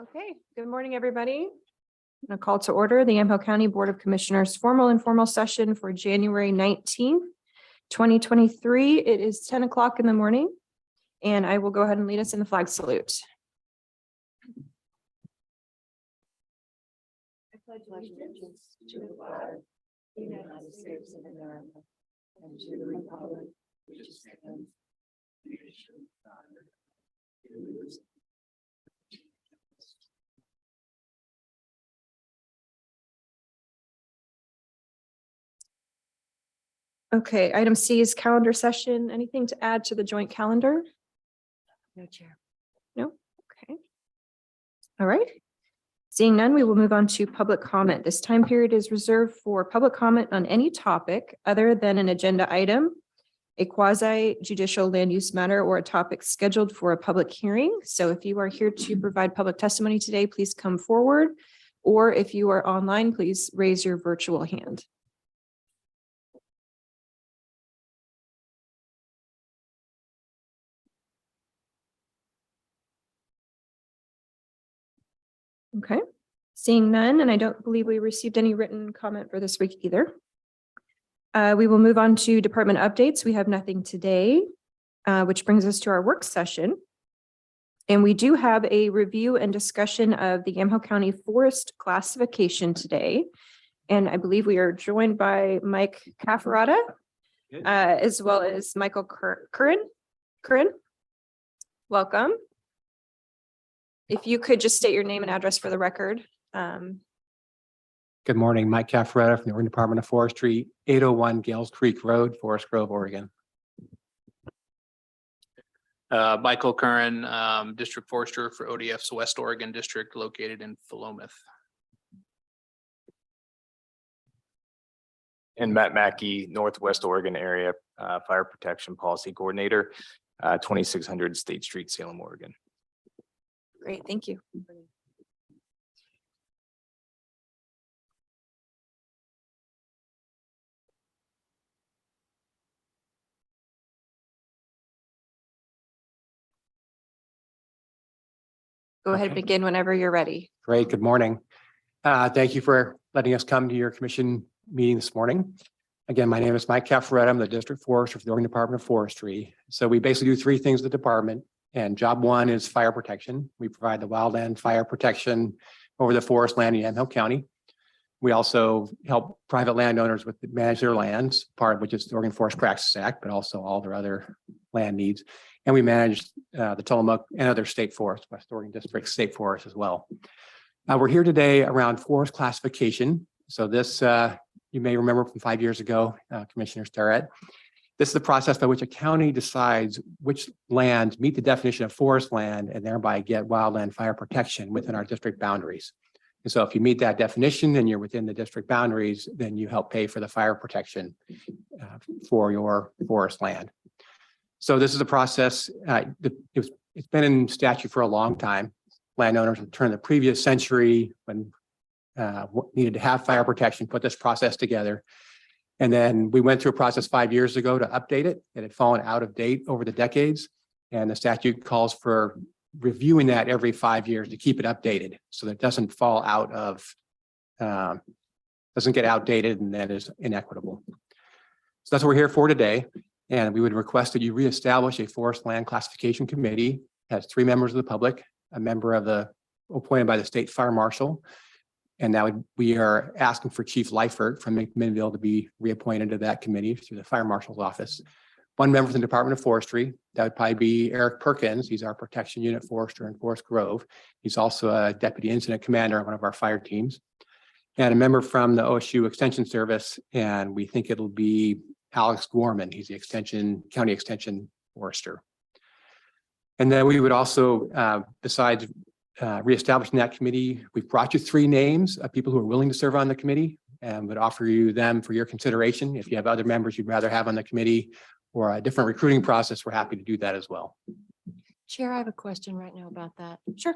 Okay, good morning, everybody. I'm going to call to order the Yamhill County Board of Commissioners formal informal session for January 19th, 2023. It is 10 o'clock in the morning, and I will go ahead and lead us in the flag salute. I pledge allegiance to the flag of the United States of America and to the republic which stands one nation under God. Okay, item C is calendar session. Anything to add to the joint calendar? No, Chair. No? Okay. All right. Seeing none, we will move on to public comment. This time period is reserved for public comment on any topic other than an agenda item, a quasi judicial land use matter, or a topic scheduled for a public hearing. So if you are here to provide public testimony today, please come forward. Or if you are online, please raise your virtual hand. Okay, seeing none, and I don't believe we received any written comment for this week either. We will move on to department updates. We have nothing today, which brings us to our work session. And we do have a review and discussion of the Yamhill County Forest classification today. And I believe we are joined by Mike Cafferata, as well as Michael Curran. Welcome. If you could just state your name and address for the record. Good morning, Mike Cafferata from the Oregon Department of Forestry, 801 Gales Creek Road, Forest Grove, Oregon. Michael Curran, District Forester for ODF's West Oregon District located in Philomath. And Matt Mackey, Northwest Oregon Area Fire Protection Policy Coordinator, 2600 State Street, Salem, Oregon. Great, thank you. Go ahead and Okay. begin whenever you're ready. Great, good morning. Thank you for letting us come to your commission meeting this morning. Again, my name is Mike Cafferata. I'm the District Forester for the Oregon Department of Forestry. So we basically do three things at the department. And job one is fire protection. We provide the wildland fire protection over the forest land in Yamhill County. We also help private landowners with manage their lands, part of which is the Oregon Forest Practices Act, but also all their other land needs. And we manage the Tillamook and other state forests, West Oregon District State Forest as well. We're here today around forest classification. So this, you may remember from 5 years ago, Commissioner Starrett. This is the process by which a county decides which lands meet the definition of forest land and thereby get wildland fire protection within our district boundaries. And so if you meet that definition and you're within the district boundaries, then you help pay for the fire protection for your forest land. So this is a process, it's been in statute for a long time. Landowners at the turn of the previous century, when needed to have fire protection, put this process together. And then we went through a process 5 years ago to update it. It had fallen out of date over the decades. And the statute calls for reviewing that every 5 years to keep it updated so that it doesn't fall out of, doesn't get outdated and then is inequitable. So that's what we're here for today. And we would request that you reestablish a forest land classification committee. It has 3 members of the public, a member of the appointed by the state fire marshal. And now we are asking for Chief Leifert from McMinnville to be reappointed to that committee through the fire marshal's office. 1 member from the Department of Forestry, that would probably be Eric Perkins. He's our protection unit forester in Forest Grove. He's also a deputy incident commander on one of our fire teams. And a member from the OSU Extension Service, and we think it'll be Alex Gorman. He's the county extension forester. And then we would also, besides reestablishing that committee, we've brought you 3 names of people who are willing to serve on the committee and would offer you them for your consideration. If you have other members you'd rather have on the committee or a different recruiting process, we're happy to do that as well. Chair, I have a question right now about that. Sure.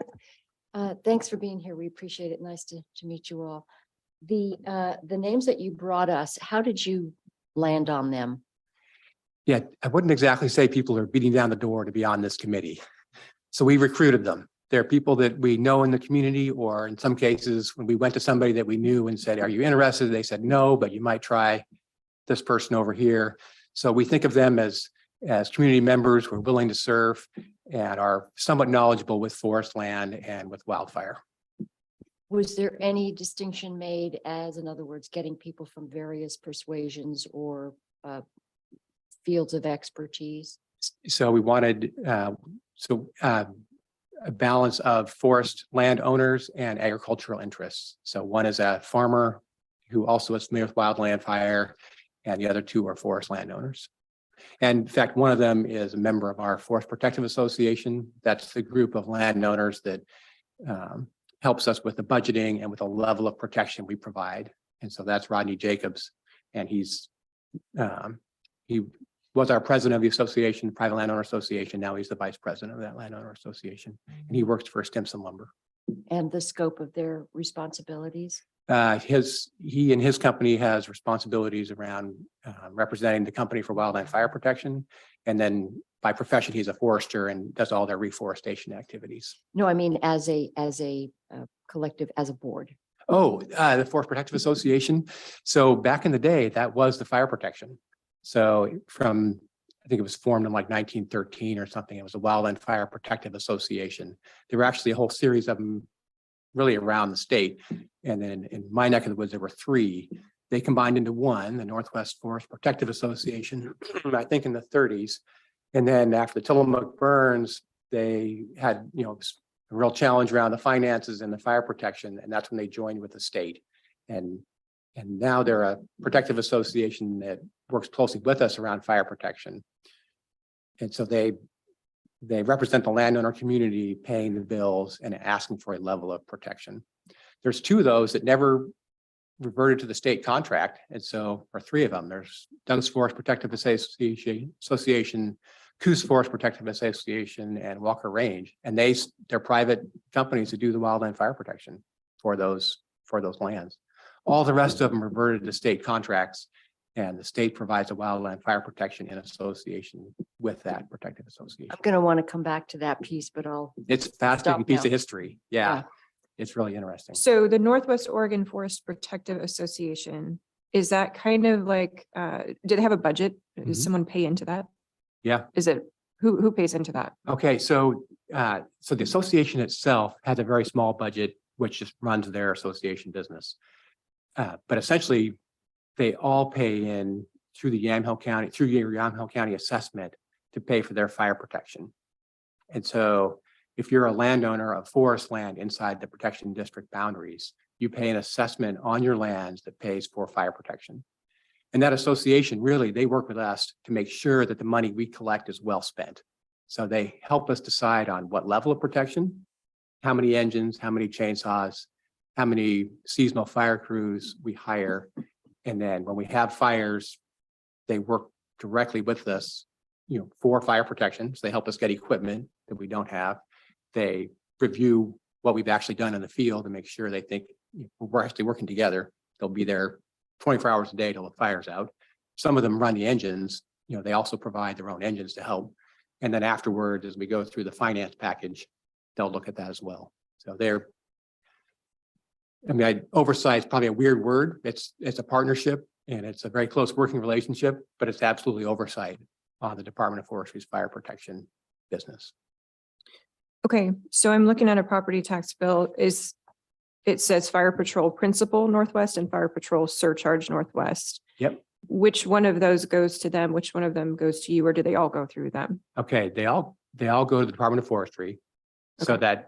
Thanks for being here. We appreciate it. Nice to meet you all. The names that you brought us, how did you land on them? Yeah, I wouldn't exactly say people are beating down the door to be on this committee. So we recruited them. They're people that we know in the community, or in some cases, when we went to somebody that we knew and said, are you interested? They said, no, but you might try this person over here. So we think of them as community members who are willing to serve and are somewhat knowledgeable with forest land and with wildfire. Was there any distinction made as, in other words, getting people from various persuasions or fields of expertise? So we wanted a balance of forest landowners and agricultural interests. So one is a farmer who also is familiar with wildland fire, and the other two are forest landowners. And in fact, one of them is a member of our Forest Protective Association. That's the group of landowners that helps us with the budgeting and with the level of protection we provide. And so that's Rodney Jacobs. And he was our president of the association, Private Landowner Association. Now he's the vice president of that landowner association. And he works for Stimson Lumber. And the scope of their responsibilities? He and his company has responsibilities around representing the company for wildland fire protection. And then by profession, he's a forester and does all their reforestation activities. No, I mean, as a collective, as a board. Oh, the Forest Protective Association. So back in the day, that was the fire protection. So I think it was formed in like 1913 or something. It was a Wildland Fire Protective Association. There were actually a whole series of them really around the state. And then in my neck of the woods, there were three. They combined into one, the Northwest Forest Protective Association, I think in the 30s. And then after the Tillamook burns, they had, a real challenge around the finances and the fire protection. And that's when they joined with the state. And now they're a protective association that works closely with us around fire protection. And so they represent the landowner community paying the bills and asking for a level of protection. There's two of those that never reverted to the state contract. And so, or three of them, there's Douglas Forest Protective Association, Coos Forest Protective Association, and Walker Range. And they're private companies that do the wildland fire protection for those lands. All the rest of them reverted to state contracts, and the state provides a wildland fire protection in association with that protective association. I'm going to want to come back to that piece, but It's a fascinating Stop piece now. of history. Yeah, Yeah. it's really interesting. So the Northwest Oregon Forest Protective Association, is that kind of like, do they have a budget? Does Mhm. someone pay into that? Yeah. Is it, who pays into that? Okay, so the association itself has a very small budget, which just runs their association business. But essentially, they all pay in through your Yamhill County assessment to pay for their fire protection. And so if you're a landowner of forest land inside the protection district boundaries, you pay an assessment on your lands that pays for fire protection. And that association, really, they work with us to make sure that the money we collect is well spent. So they help us decide on what level of protection, how many engines, how many chainsaws, how many seasonal fire crews we hire. And then when we have fires, they work directly with us, for fire protection. So they help us get equipment that we don't have. They review what we've actually done in the field to make sure they think we're actually working together. They'll be there 24 hours a day till the fire's out. Some of them run the engines, they also provide their own engines to help. And then afterward, as we go through the finance package, they'll look at that as well. So oversight is probably a weird word. It's a partnership and it's a very close working relationship, but it's absolutely oversight on the Department of Forestry's fire protection business. Okay, so I'm looking at a property tax bill. It says Fire Patrol Principal Northwest and Fire Patrol Surcharge Northwest. Yep. Which one of those goes to them? Which one of them goes to you, or do they all go through them? Okay, they all go to the Department of Forestry. So that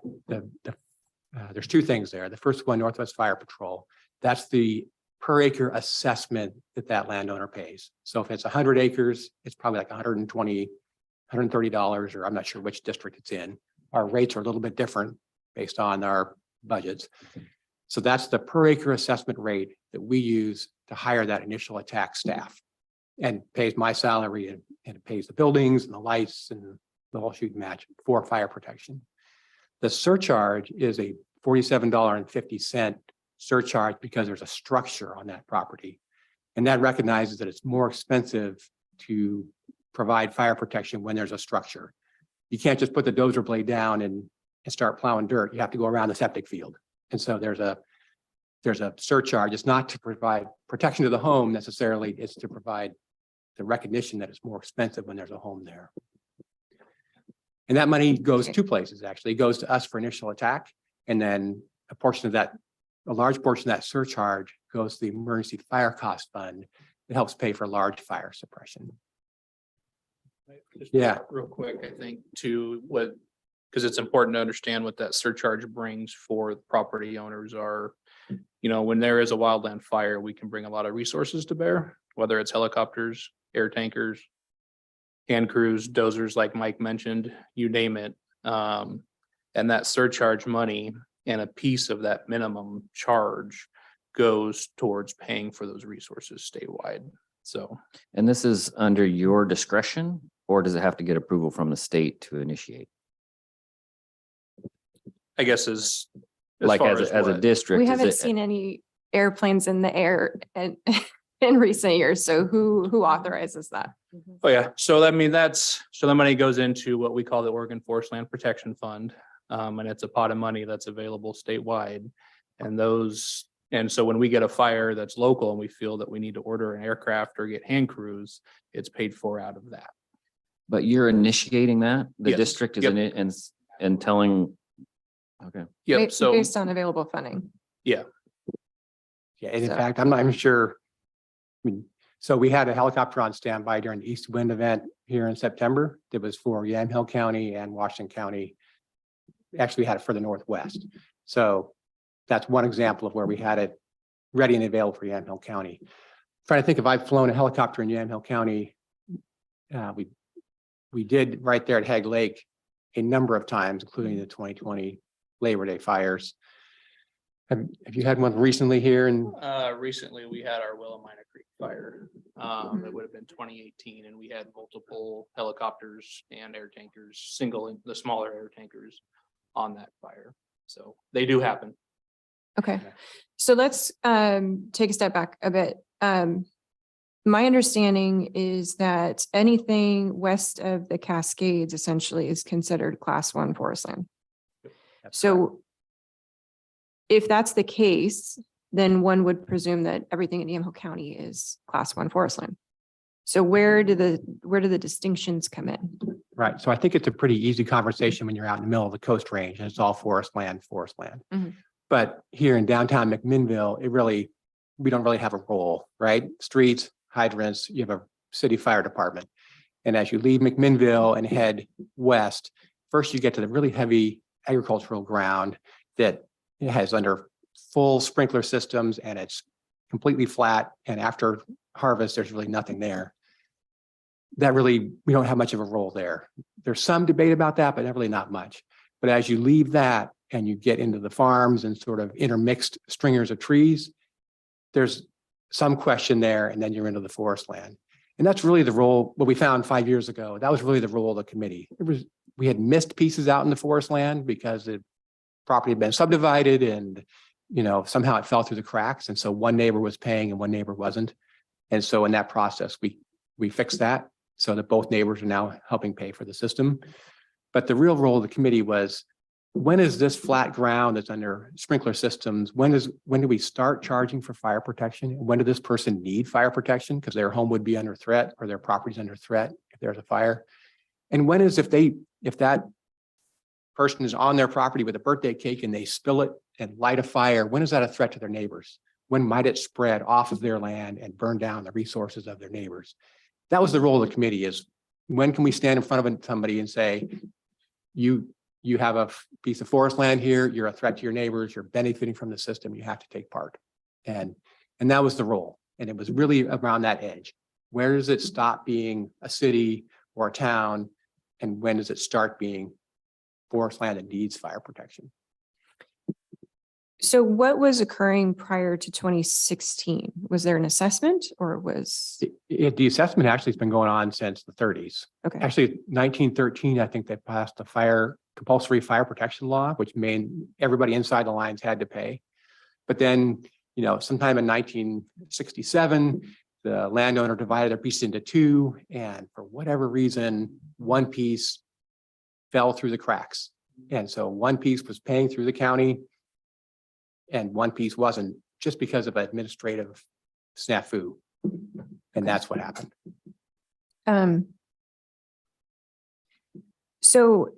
there's two things there. The first one, Northwest Fire Patrol, that's the per acre assessment that landowner pays. So if it's 100 acres, it's probably like $120, $130, or I'm not sure which district it's in. Our rates are a little bit different based on our budgets. So that's the per acre assessment rate that we use to hire that initial attack staff, and pays my salary and it pays the buildings and the lights and the whole shoot match for fire protection. The surcharge is a $47.50 surcharge because there's a structure on that property. And that recognizes that it's more expensive to provide fire protection when there's a structure. You can't just put the dozer blade down and and start plowing dirt, you have to go around the septic field. And so there's a surcharge. It's not to provide protection to the home necessarily, it's to provide the recognition that it's more expensive when there's a home there. And that money goes two places, actually. It goes to us for initial attack, and then a large portion of that surcharge goes to the emergency fire cost fund that helps pay for large fire suppression. Just Yeah. Real quick, I think to what, because it's important to understand what that surcharge brings for the property owners are, when there is a wildland fire, we can bring a lot of resources to bear, whether it's helicopters, air tankers, hand crews, dozers, like Mike mentioned, you name it. And that surcharge money and a piece of that minimum charge goes towards paying for those resources statewide. So, And this is under your discretion, or does it have to get approval from the state to initiate? I guess as Like far as a what- district? We is haven't it- seen any airplanes in the air and in recent years. So who authorizes that? Oh, yeah. So I mean, so the money goes into what we call the Oregon Forest Land Protection Fund. And it's a pot of money that's available statewide. And so when we get a fire that's local and we feel that we need to order an aircraft or get hand crews, it's paid for out of that. But you're initiating that? The Yes. district is Yep. in it and telling, okay. Yep. So, Based on available funding. Yeah, and in So- fact, I'm not even sure. I mean, so we had a helicopter on standby during the East Wind event here in September. It was for Yamhill County and Washington County. Actually, we had it for the Northwest. So that's one example of where we had it ready and available for Yamhill County. Trying to think if I've flown a helicopter in Yamhill County. We did right there at Hag Lake a number of times, including the 2020 Labor Day fires. Have you had one recently here? And recently we had our Willamina Creek fire. It would have been 2018, and we had multiple helicopters and air tankers, the smaller air tankers on that fire. So they do happen. Okay, so let's take a step back a bit. My understanding is that anything west of the Cascades essentially is considered class 1 forest land. that's So if that's the case, then one would presume that everything in Yamhill County is class 1 forest land. So where do the distinctions come in? right. So I think it's a pretty easy conversation when you're out in the middle of the Coast Range and it's all forest land. Mhm. But here in downtown McMinnville, we don't really have a role, right? Streets, hydrants, you have a city fire department. And as you leave McMinnville and head west, first you get to the really heavy agricultural ground that has under full sprinkler systems and it's completely flat. And after harvest, there's really nothing there. We don't have much of a role there. There's some debate about that, but really not much. But as you leave that and you get into the farms and sort of intermixed stringers of trees, there's some question there, and then you're into the forest land. And that's really the role, what we found 5 years ago, that was really the role of the committee. We had missed pieces out in the forest land because the property had been subdivided and, somehow it fell through the cracks. And so one neighbor was paying and one neighbor wasn't. And so in that process, we fixed that so that both neighbors are now helping pay for the system. But the real role of the committee was, when is this flat ground that's under sprinkler systems? When do we start charging for fire protection? When did this person need fire protection? Because their home would be under threat or their property's under threat if there's a fire. And when is if that person is on their property with a birthday cake and they spill it and light a fire, when is that a threat to their neighbors? When might it spread off of their land and burn down the resources of their neighbors? That was the role of the committee, is when can we stand in front of somebody and say, you have a piece of forest land here, you're a threat to your neighbors, you're benefiting from the system, you have to take part. And that was the role. And it was really around that edge. Where does it stop being a city or a town? And when does it start being forest land that needs fire protection? So what was occurring prior to 2016? Was there an assessment or was, The assessment actually has been going on since the 30s. okay, Actually, 1913, I think they passed the compulsory fire protection law, which made everybody inside the lines had to pay. But then, sometime in 1967, the landowner divided their piece into two, and for whatever reason, one piece fell through the cracks. And so one piece was paying through the county and one piece wasn't, just because of administrative snafu. And that's what happened. So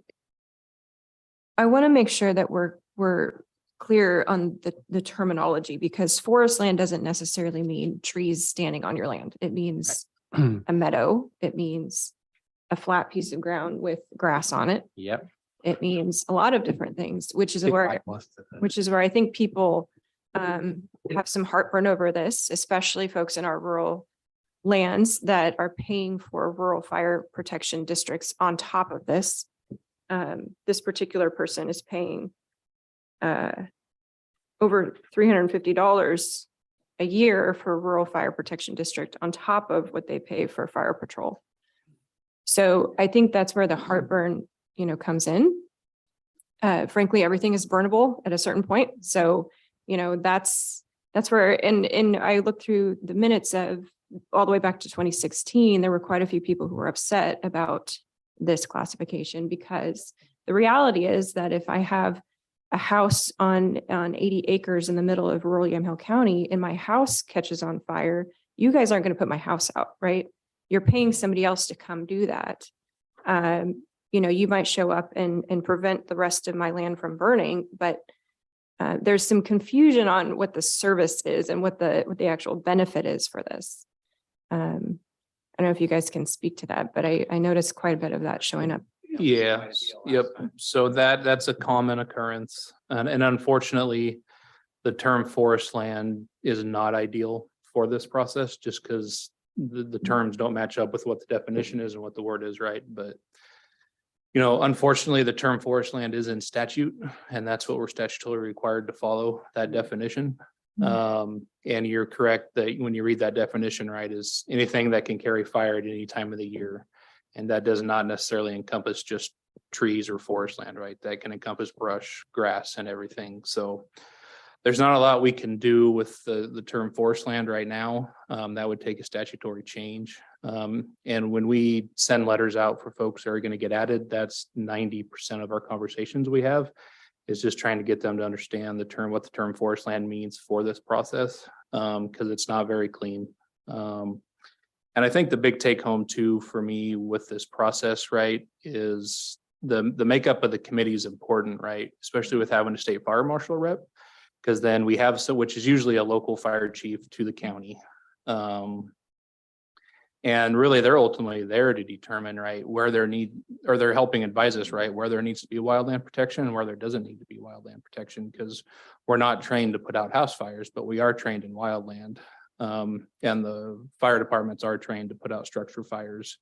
I want to make sure that we're clear on the terminology, because forest land doesn't necessarily mean trees standing on your land. It means a meadow. It means a flat piece of ground with grass on it. Yep. It means a lot of different things, which is where I think people have some heartburn over this, especially folks in our rural lands that are paying for rural fire protection districts on top of this. This particular person is paying over $350 a year for a rural fire protection district on top of what they pay for fire patrol. So I think that's where the heartburn, comes in. Frankly, everything is burnable at a certain point. So, that's where, and I looked through the minutes of all the way back to 2016, there were quite a few people who were upset about this classification, because the reality is that if I have a house on 80 acres in the middle of rural Yamhill County and my house catches on fire, you guys aren't going to put my house out, right? You're paying somebody else to come do that. You might show up and prevent the rest of my land from burning, but there's some confusion on what the service is and what the actual benefit is for this. I don't know if you guys can speak to that, but I noticed quite a bit of that showing up. Yeah, yep. So that's a common occurrence. And unfortunately, the term forest land is not ideal for this process, just because the terms don't match up with what the definition is and what the word is, right? But unfortunately, the term forest land is in statute, and that's what we're statutorily required to follow, that definition. And you're correct that when you read that definition, right, is anything that can carry fire at any time of the year. And that does not necessarily encompass just trees or forest land, right? That can encompass brush, grass, and everything. So there's not a lot we can do with the term forest land right now. That would take a statutory change. And when we send letters out for folks that are going to get added, that's 90% of our conversations we have, is just trying to get them to understand what the term forest land means for this process, because it's not very clean. And I think the big take home too for me with this process, right, is the makeup of the committee is important, right? Especially with having a state fire marshal rep, because then we have which is usually a local fire chief to the county. And really they're ultimately there to determine, right, where they're helping advise us, right, where there needs to be wildland protection and where there doesn't need to be wildland protection, because we're not trained to put out house fires, but we are trained in wildland. And the fire departments are trained to put out structure fires.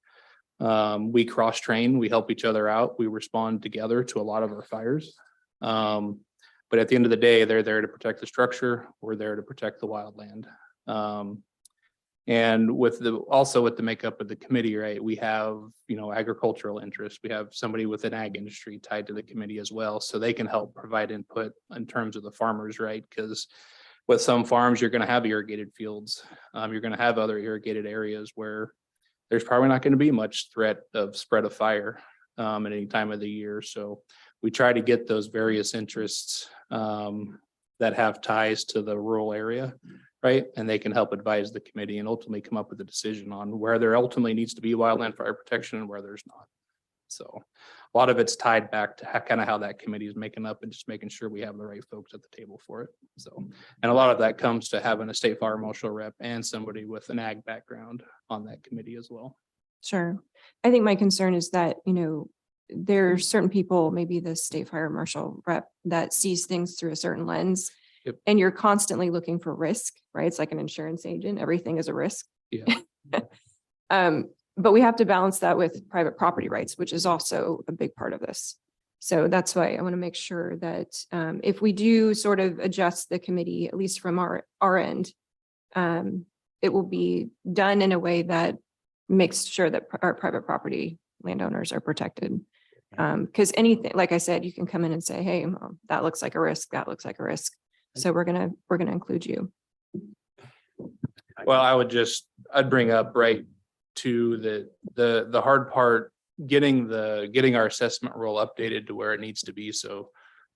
We cross train, we help each other out, we respond together to a lot of our fires. But at the end of the day, they're there to protect the structure, we're there to protect the wildland. And also with the makeup of the committee, right, we have, agricultural interests. We have somebody with an ag industry tied to the committee as well. So they can help provide input in terms of the farmers, right? Because with some farms, you're going to have irrigated fields. You're going to have other irrigated areas where there's probably not going to be much threat of spread of fire at any time of the year. So we try to get those various interests that have ties to the rural area, right? And they can help advise the committee and ultimately come up with a decision on where there ultimately needs to be wildland fire protection and where there's not. So a lot of it's tied back to how that committee is making up and just making sure we have the right folks at the table for it. So, and a lot of that comes to having a state fire marshal rep and somebody with an ag background on that committee as well. Sure. I think my concern is that, there are certain people, maybe the state fire marshal rep, that sees things through a certain lens. Yep. And you're constantly looking for risk, right? It's like an insurance agent. Everything is a risk. Yeah. But we have to balance that with private property rights, which is also a big part of this. So that's why I want to make sure that if we do sort of adjust the committee, at least from our end, it will be done in a way that makes sure that our private property landowners are protected. Because anything, like I said, you can come in and say, hey, that looks like a risk, that looks like a risk. So we're gonna include you. Well, I'd bring up, right, to the hard part getting our assessment role updated to where it needs to be. So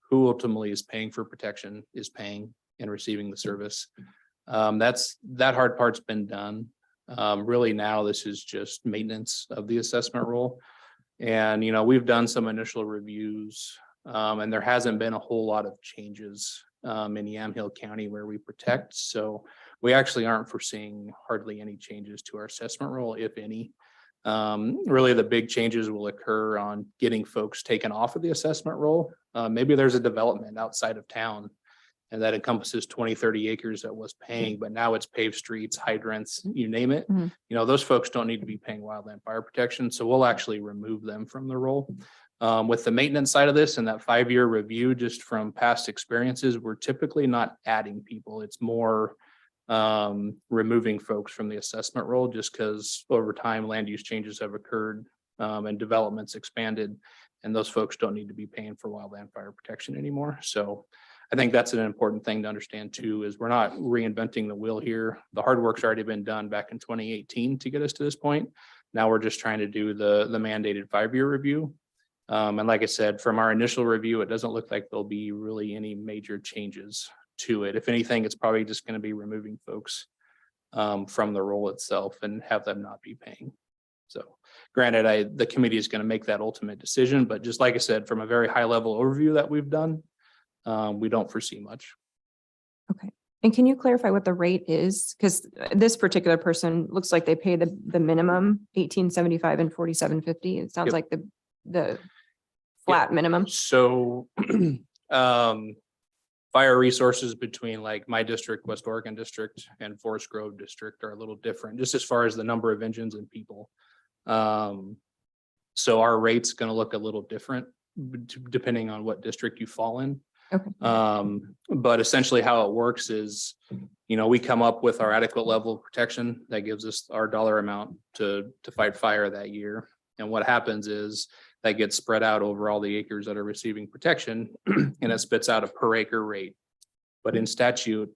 who ultimately is paying for protection is paying and receiving the service. That hard part's been done. Really now this is just maintenance of the assessment role. And, we've done some initial reviews, and there hasn't been a whole lot of changes in Yamhill County where we protect. So we actually aren't foreseeing hardly any changes to our assessment role, if any. Really the big changes will occur on getting folks taken off of the assessment role. Maybe there's a development outside of town and that encompasses 20, 30 acres that was paying, but now it's paved streets, hydrants, you name it. Mhm. Those folks don't need to be paying wildland fire protection. So we'll actually remove them from the role. With the maintenance side of this and that 5-year review, just from past experiences, we're typically not adding people. It's more removing folks from the assessment role just because over time land use changes have occurred and developments expanded, and those folks don't need to be paying for wildland fire protection anymore. So I think that's an important thing to understand too, is we're not reinventing the wheel here. The hard work's already been done back in 2018 to get us to this point. Now we're just trying to do the mandated 5-year review. And like I said, from our initial review, it doesn't look like there'll be really any major changes to it. If anything, it's probably just going to be removing folks from the role itself and have them not be paying. So granted, the committee is going to make that ultimate decision, but just like I said, from a very high level overview that we've done, we don't foresee much. Okay. And can you clarify what the rate is? Because this particular person looks like they pay the minimum 1875 and 4750. It sounds Yep. like the flat minimum. So fire resources between like my district, West Oregon district, and Forest Grove district are a little different, just as far as the number of engines and people. So our rate's going to look a little different depending on what district you fall in. Okay. But essentially how it works is, we come up with our adequate level of protection that gives us our dollar amount to fight fire that year. And what happens is that gets spread out over all the acres that are receiving protection and it spits out a per acre rate. But in statute,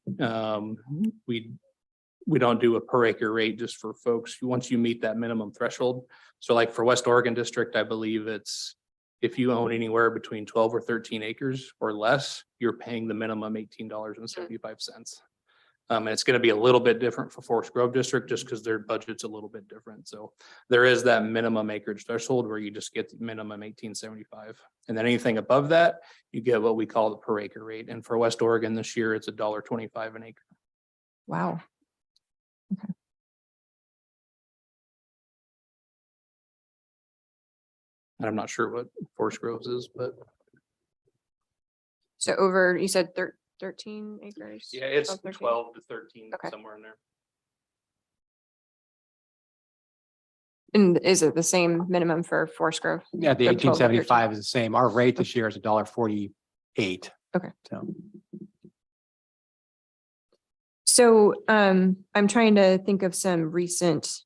we don't do a per acre rate just for folks once you meet that minimum threshold. So like for West Oregon district, I believe it's if you own anywhere between 12 or 13 acres or less, you're paying the minimum $18.75. And it's going to be a little bit different for Forest Grove district just because their budget's a little bit different. So there is that minimum acreage threshold where you just get the minimum $18.75. And then anything above that, you get what we call the per acre rate. And for West Oregon this year, it's $1.25 an acre. Wow. And I'm not sure what Forest Groves is, but So over, you said 13 acres? yeah, it's 13? 12 to 13, Okay. somewhere in there. And is it the same minimum for Forest Grove? Yeah, the The 12 or 13. 1875 is the same. Our rate this year is $1.48. Okay. So So I'm trying to think of some recent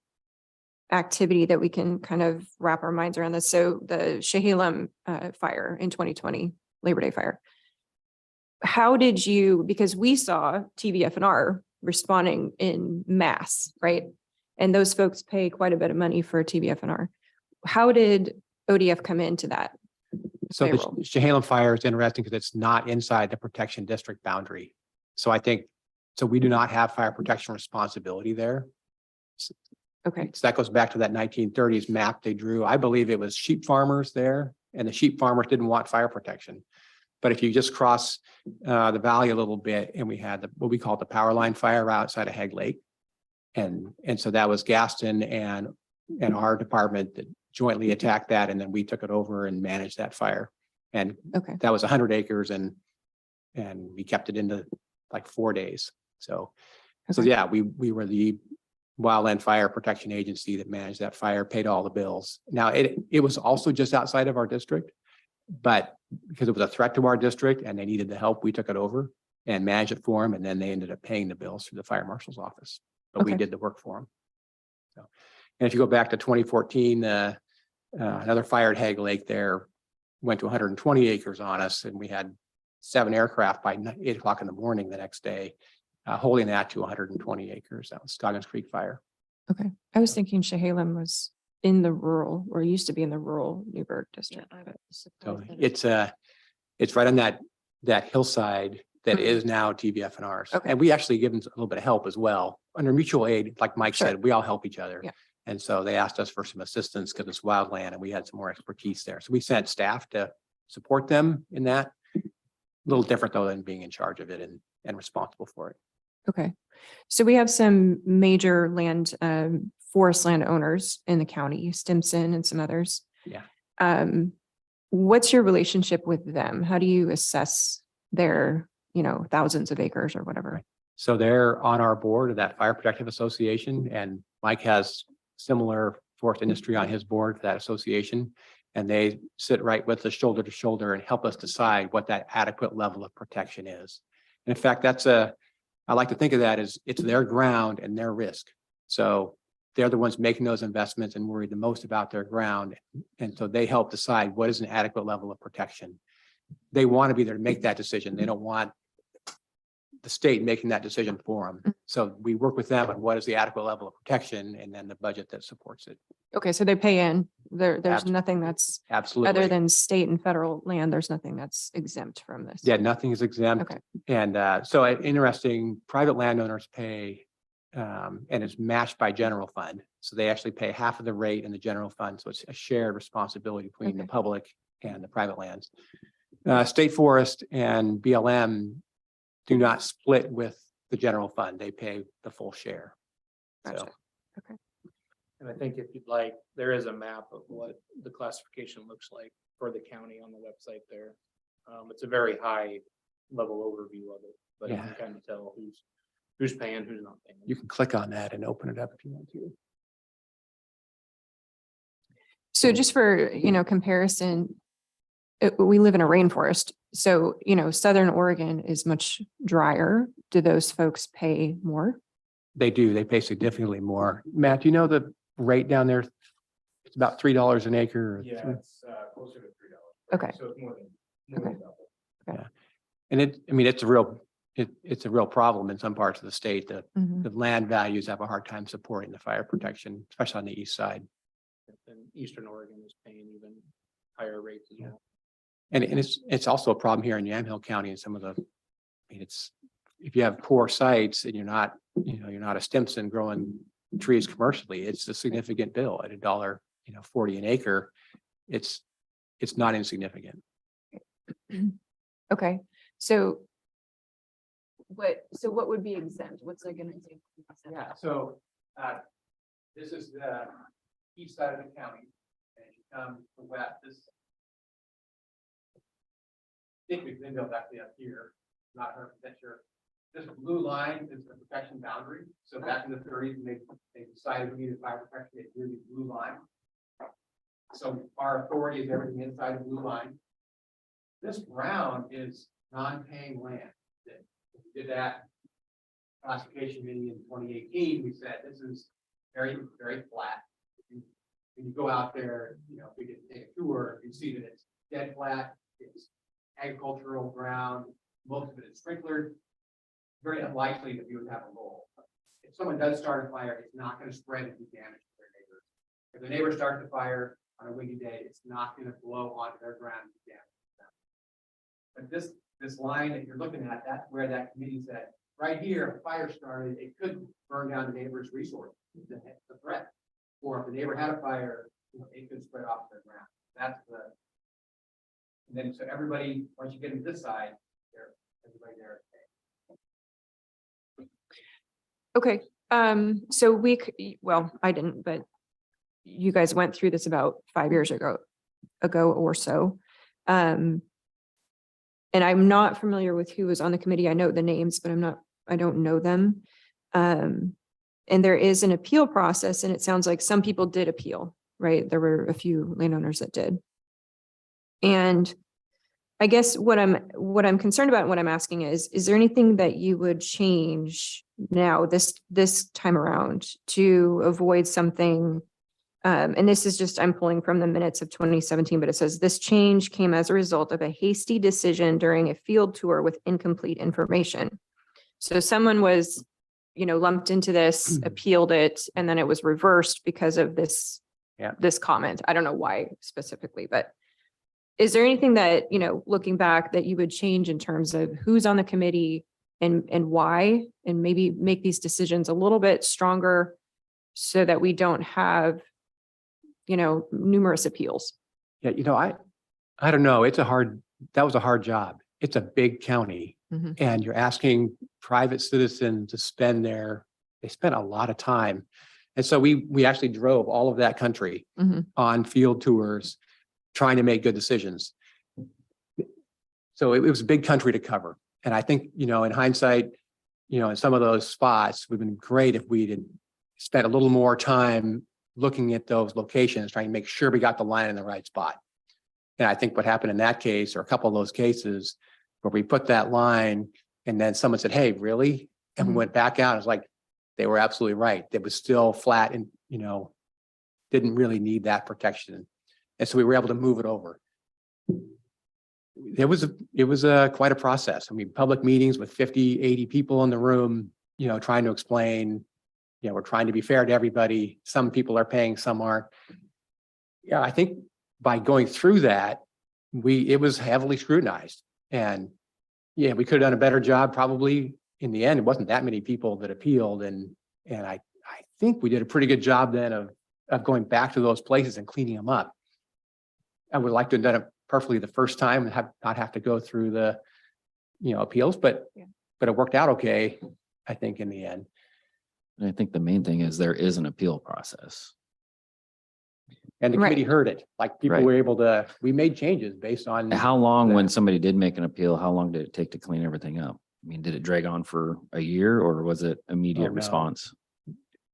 activity that we can kind of wrap our minds around this. So the Chehalem fire in 2020, Labor Day fire. How did you, because we saw TVFNR responding in mass, right? And those folks pay quite a bit of money for TVFNR. How did ODF come into that? So the Payroll. Chehalem fire is interesting because it's not inside the protection district boundary. So I think, so we do not have fire protection responsibility there. Okay, So that goes back to that 1930s map they drew. I believe it was sheep farmers there and the sheep farmers didn't want fire protection. But if you just cross the valley a little bit and we had what we call the power line fire outside of Hegg Lake. And so that was Gaston and our department that jointly attacked that. And then we took it over and managed that fire. And okay, that was 100 acres and we kept it into like 4 days. So Okay. yeah, we were the wildland fire protection agency that managed that fire, paid all the bills. Now it was also just outside of our district, but because it was a threat to our district and they needed the help, we took it over and managed it for them. And then they ended up paying the bills through the fire marshal's office, but we Okay. did the work for them. So, and if you go back to 2014, another fire at Hegg Lake there went to 120 acres on us and we had 7 aircraft by 8 o'clock in the morning the next day, holding that to 120 acres. That was Scoggins Creek fire. okay. I was thinking Chehalem was in the rural, or used to be in the rural Newburgh Yeah, district. I was So surprised that it's right on that hillside that Mhm. is now TBF&Rs. Okay. And we actually give them a little bit of help as well. Under mutual aid, like Mike Sure. said, we all help each other. Yeah. And so they asked us for some assistance because it's wildland and we had some more expertise there. So we sent staff to support them in that. A little different though than being in charge of it and responsible for it. Okay. So we have some major forest land owners in the county, Stimson and some others. Yeah. What's your relationship with them? How do you assess their, thousands of acres or whatever? So they're on our board of that Fire Protective Association, and Mike has similar forest industry on his board for that association. And they sit right with us shoulder to shoulder and help us decide what that adequate level of protection is. And in fact, I like to think of that as it's their ground and their risk. So they're the ones making those investments and worried the most about their ground. And so they help decide what is an adequate level of protection. They want to be there to make that decision. They don't want the state making that decision for them. So we work with them on what is the adequate level of protection and then the budget that supports it. Okay, so they pay in. There's Absolutely. nothing that's, Absolutely. other than state and federal land, there's nothing that's exempt from this. Yeah, nothing is exempt. Okay. And so interesting, private landowners pay, and it's matched by general fund. So they actually pay half of the rate in the general fund. So it's a shared responsibility between the Okay. public and the private lands. State Forest and BLM do not split with the general fund. They pay the full share. Gotcha. So And I think if you'd like, there is a map of what the classification looks like for the county on the website there. It's a very high level overview of it, but you Yeah. can kind of tell who's paying, who's not paying. you can click on that and open it up if you want to. So just for, comparison, we live in a rainforest. So, Southern Oregon is much drier. Do those folks pay more? They do. They pay significantly more. Matt, do you know the rate down there? It's about $3 an acre. it's closer to $3. Okay. So it's more than double. And it's a real problem in some parts of the state. Mhm. The land values have a hard time supporting the fire protection, especially on the east side. And Eastern Oregon is paying even higher rates as well. And it's also a problem here in Yamhill County and some of if you have poor sites and you're not a Stimson growing trees commercially, it's a significant bill at $1.40 an acre. It's not insignificant. Okay, so what would be exempt? What's like an example? Yeah, so this is the east side of the county. And as you come to the west, I think we've been built actually up here, not 100% sure. This blue line is the protection boundary. So back in the 30s, they decided we needed fire protection, they drew the blue line. So our authority is everything inside the blue line. This brown is non-paying land. We did that classification meeting in 2018. We said this is very, very flat. When you go out there, if we can take a tour, you see that it's dead flat. It's agricultural ground. Most of it is sprinklered. Very unlikely that you would have a roll. If someone does start a fire, it's not going to spread and do damage to their neighbors. If the neighbor starts a fire on a windy day, it's not going to blow onto their ground and do damage to them. But this line that you're looking at, that's where that committee said, right here, if a fire started, it could burn down the neighbor's resource. It's a threat. Or if the neighbor had a fire, it could spread off their ground. That's and then so everybody, once you get into this side, everybody there. Okay, so I didn't, but you guys went through this about 5 years ago or so. And I'm not familiar with who was on the committee. I know the names, but I don't know them. And there is an appeal process, and it sounds like some people did appeal, right? There were a few landowners that did. And I guess what I'm concerned about and what I'm asking is there anything that you would change now this time around to avoid something? And this is just, I'm pulling from the minutes of 2017, but it says this change came as a result of a hasty decision during a field tour with incomplete information. So someone was, lumped into this, appealed it, and then it was reversed because of this Yeah. this comment. I don't know why specifically, but is there anything that, looking back that you would change in terms of who's on the committee and why, and maybe make these decisions a little bit stronger so that we don't have, numerous appeals? Yeah, I don't know. That was a hard job. It's a big county. Mhm. And you're asking private citizens to they spent a lot of time. And so we actually drove all of that country Mhm. on field tours, trying to make good decisions. So it was a big country to cover. And I think, in hindsight, in some of those spots, it would have been great if we had spent a little more time looking at those locations, trying to make sure we got the line in the right spot. And I think what happened in that case, or a couple of those cases, where we put that line and then someone said, hey, really? And we Mhm. went back out, it's like, they were absolutely right. It was still flat and, didn't really need that protection. And so we were able to move it over. It was quite a process. I mean, public meetings with 50, 80 people in the room, trying to explain, we're trying to be fair to everybody. Some people are paying, some aren't. Yeah, I think by going through that, it was heavily scrutinized. And yeah, we could have done a better job probably. In the end, it wasn't that many people that appealed. And I think we did a pretty good job then of going back to those places and cleaning them up. I would like to have done it perfectly the first time and not have to go through the, appeals, but it worked out okay, I think, in the end. And I think the main thing is there is an appeal process. And the Right. committee heard it, like people Right. were we made changes based on. How long, when that. somebody did make an appeal, how long did it take to clean everything up? I mean, did it drag on for a year or was it immediate no. response?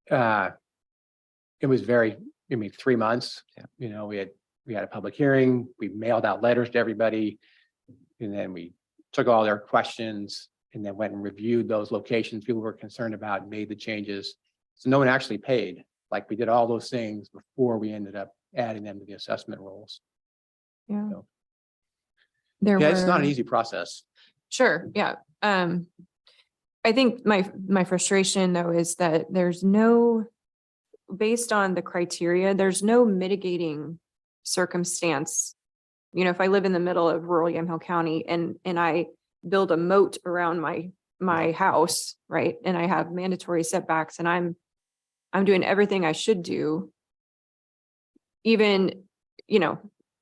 It was 3 months. Yeah. We had a public hearing, we mailed out letters to everybody. And then we took all their questions and then went and reviewed those locations people were concerned about, made the changes. So no one actually paid. Like, we did all those things before we ended up adding them to the assessment rolls. Yeah. So, There yeah, it's not an were- easy process. Sure, yeah. I think my frustration though is that based on the criteria, there's no mitigating circumstance. If I live in the middle of rural Yamhill County and I build a moat around my house, right? And I have mandatory setbacks and I'm doing everything I should do. Even,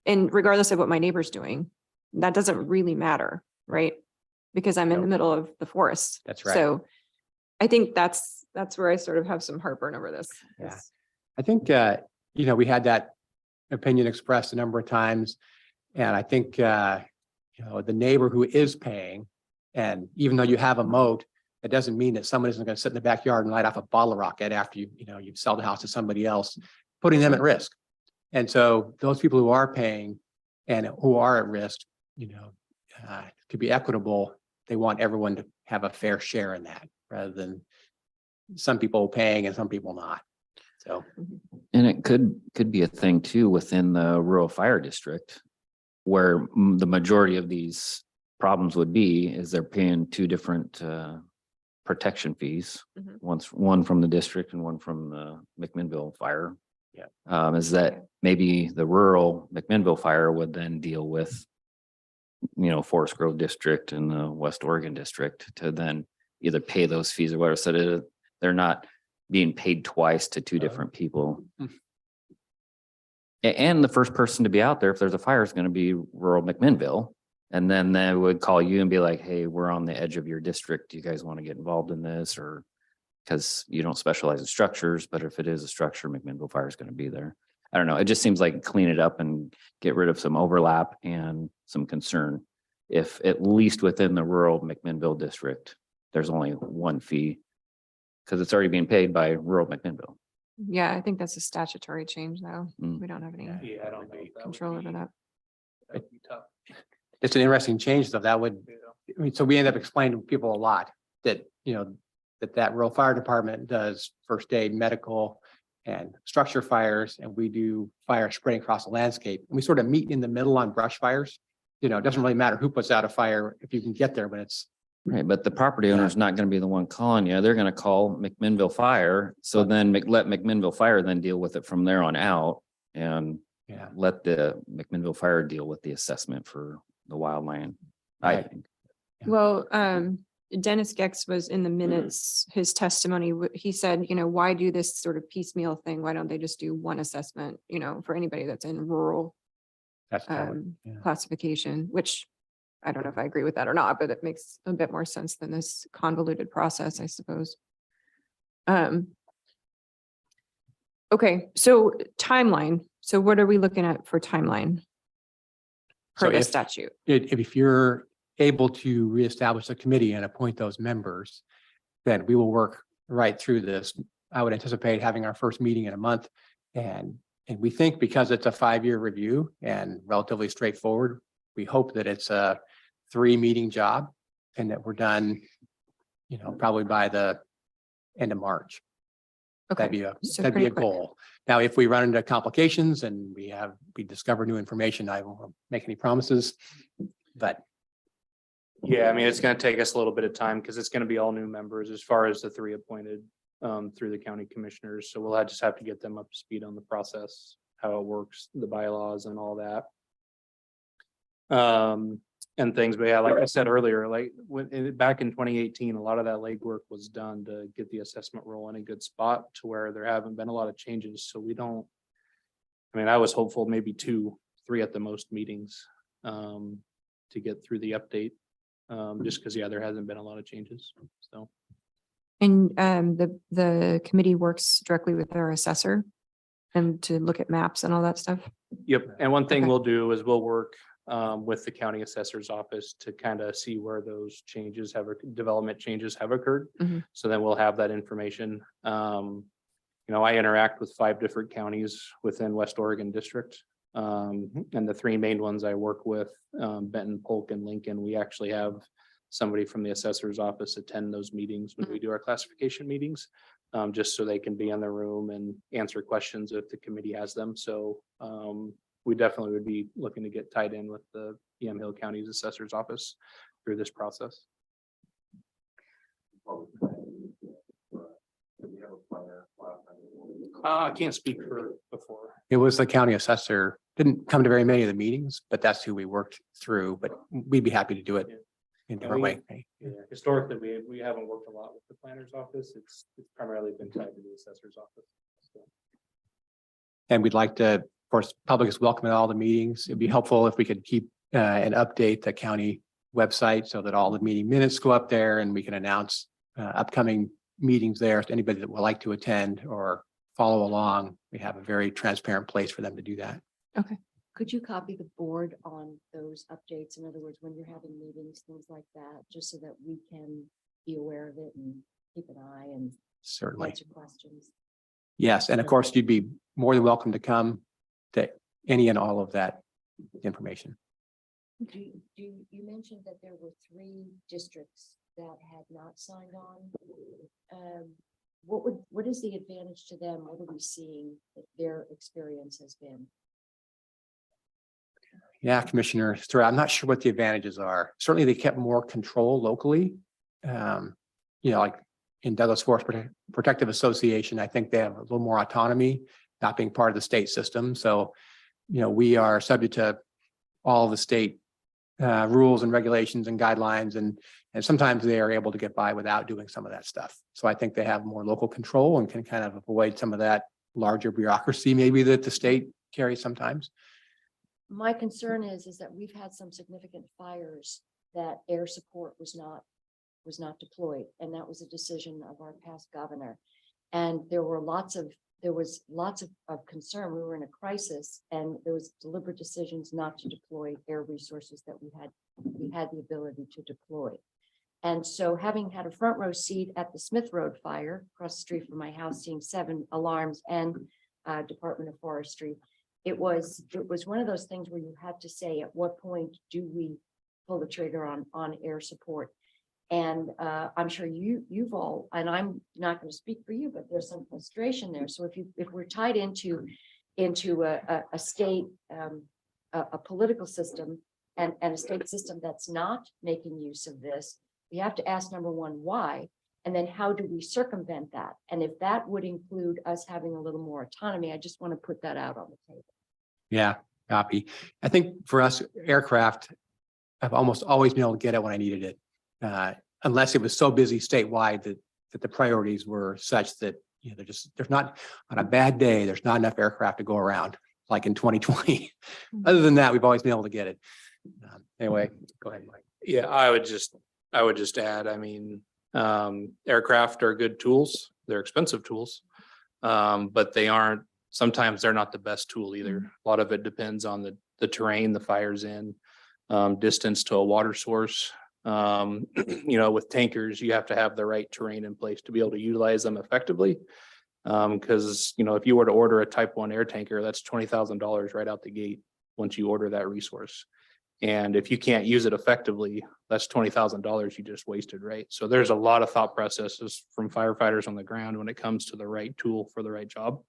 and regardless of what my neighbor's doing, that doesn't really matter, right? Because I'm in the Nope. middle of the forest. That's right. So I think that's where I sort of have some heartburn over this. Yeah. I think, we had that opinion expressed a number of times. And I think, the neighbor who is paying, and even though you have a moat, it doesn't mean that someone isn't going to sit in the backyard and light off a bottle rocket after you sell the house to somebody else, putting them at risk. And so those people who are paying and who are at risk, to be equitable, they want everyone to have a fair share in that rather than some people paying and some people not. So, And it could be a thing too within the rural fire district where the majority of these problems would be is they're paying two different protection fees. Mhm. One from the district and one from the McMinnville fire. Yeah. Is that maybe the rural McMinnville fire would then deal with, Forest Grove district and the West Oregon district to then either pay those fees or whatever. So they're not being paid twice to two different people. And the first person to be out there, if there's a fire, is going to be rural McMinnville. And then they would call you and be like, hey, we're on the edge of your district. Do you guys want to get involved in this? Or because you don't specialize in structures, but if it is a structure, McMinnville fire is going to be there. I don't know. It just seems like clean it up and get rid of some overlap and some concern. If at least within the rural McMinnville district, there's only one fee because it's already being paid by rural McMinnville. Yeah, I think that's a statutory change though. Mm. We don't have any yeah, I don't think control over that. it's an interesting change though. So we end up explaining to people a lot that, that rural fire department does first aid, medical and structure fires, and we do fire spreading across the landscape. And we sort of meet in the middle on brush fires. It doesn't really matter who puts out a fire if you can get there, but it's. Right, but the property owner is not going to be the one calling you. They're going to call McMinnville Fire. So then let McMinnville Fire then deal with it from there on out. and Yeah. let the McMinnville Fire deal with the assessment for the wildland, I Right. think. Yeah. Well, Dennis Gex was in the minutes, his testimony, he said, why do this sort of piecemeal thing? Why don't they just do one assessment, for anybody that's in rural That's kind of, yeah. classification, which I don't know if I agree with that or not, but it makes a bit more sense than this convoluted process, I suppose. Okay, so timeline. So what are we looking at for timeline? So Per the if- statute. If you're able to reestablish a committee and appoint those members, then we will work right through this. I would anticipate having our first meeting in a month. And we think because it's a 5-year review and relatively straightforward, we hope that it's a 3-meeting job and that we're done, probably by the end of March. Okay. So That'd be pretty a quick. goal. Now, if we run into complications and we discover new information, I won't make any promises, but Yeah, I mean, it's gonna take us a little bit of time because it's gonna be all new members as far as the 3 appointed through the county commissioners. So we'll just have to get them up to speed on the process, how it works, the bylaws and all that. And things, but yeah, like I said earlier, like back in 2018, a lot of that legwork was done to get the assessment roll in a good spot to where there haven't been a lot of changes. So I was hopeful maybe 2, 3 at the most meetings to get through the update. Just because, there hasn't been a lot of changes, so. And the committee works directly with our assessor and to look at maps and all that stuff. Yep, and one thing Okay. we'll do is we'll work with the county assessor's office to kind of see where those development changes have occurred. Mhm. So then we'll have that information. I interact with 5 different counties within West Oregon District. And the 3 main ones I work with, Benton, Polk, and Lincoln, we actually have somebody from the assessor's office attend those meetings when we do our classification meetings, just so they can be in the room and answer questions if the committee has them. So we definitely would be looking to get tied in with the Yamhill County's assessor's office through this process. I can't speak for before. it was the county assessor. Didn't come to very many of the meetings, but that's who we worked through, but we'd be happy to do it in a different way. Yeah, historically, we haven't worked a lot with the planner's office. It's primarily been tied to the assessor's office. So. And we'd like to, of course, public is welcome at all the meetings. It'd be helpful if we could keep and update the county website so that all the meeting minutes go up there and we can announce upcoming meetings there. To anybody that would like to attend or follow along, we have a very transparent place for them to do that. Could you copy the board on those updates? In other words, when you're having meetings, things like that, just so that we can be aware of it and keep an eye and Certainly. answer questions. Yes. And of course, you'd be more than welcome to come to any and all of that information. You mentioned that there were 3 districts that had not signed on. What is the advantage to them? What are we seeing that their experience has been? Yeah, Commissioner Sturr, I'm not sure what the advantages are. Certainly, they kept more control locally. Like in Douglas Forest Protective Association, I think they have a little more autonomy, not being part of the state system. So, we are subject to all the state rules and regulations and guidelines, and sometimes they are able to get by without doing some of that stuff. So I think they have more local control and can kind of avoid some of that larger bureaucracy maybe that the state carries sometimes. My concern is that we've had some significant fires that air support was not deployed, and that was a decision of our past governor. And there was lots of concern. We were in a crisis, and there was deliberate decisions not to deploy air resources that we had the ability to deploy. And so, having had a front row seat at the Smith Road fire across the street from my house, seeing 7 alarms and Department of Forestry, it was one of those things where you had to say, at what point do we pull the trigger on air support? And I'm sure you've all, and I'm not going to speak for you, but there's some frustration there. So if we're tied into a state, a political system and a state system that's not making use of this, we have to ask, number one, why? And then how do we circumvent that? And if that would include us having a little more autonomy, I just want to put that out on the table. Yeah, copy. I think for us, aircraft, I've almost always been able to get it when I needed it. Unless it was so busy statewide that the priorities were such that, you know, there's not, on a bad day, there's not enough aircraft to go around, like in 2020. Other than that, we've always been able to get it. Anyway, go ahead, Mike. Yeah, I would just add, I mean, aircraft are good tools. They're expensive tools. But sometimes they're not the best tool either. A lot of it depends on the terrain the fire's in, distance to a water source. You know, with tankers, you have to have the right terrain in place to be able to utilize them effectively. Because, you know, if you were to order a Type 1 air tanker, that's $20,000 right out the gate once you order that resource. And if you can't use it effectively, that's $20,000 you just wasted, right? So there's a lot of thought processes from firefighters on the ground when it comes to the right tool for the right job.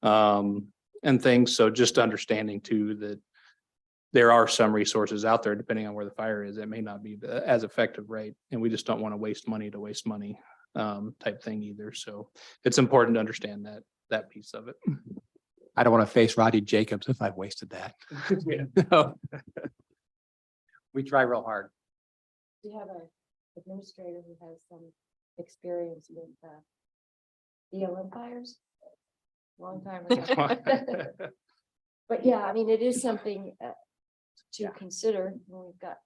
And things, so just understanding too, that there are some resources out there, depending on where the fire is, it may not be as effective, right? And we just don't want to waste money type thing either. So it's important to understand that piece of it. I don't want to face Roddy Jacobs if I've wasted that. No. We try real hard. We have an administrator who has some experience with BLM fires. Long time ago. But yeah, I mean, it is something to consider when we've got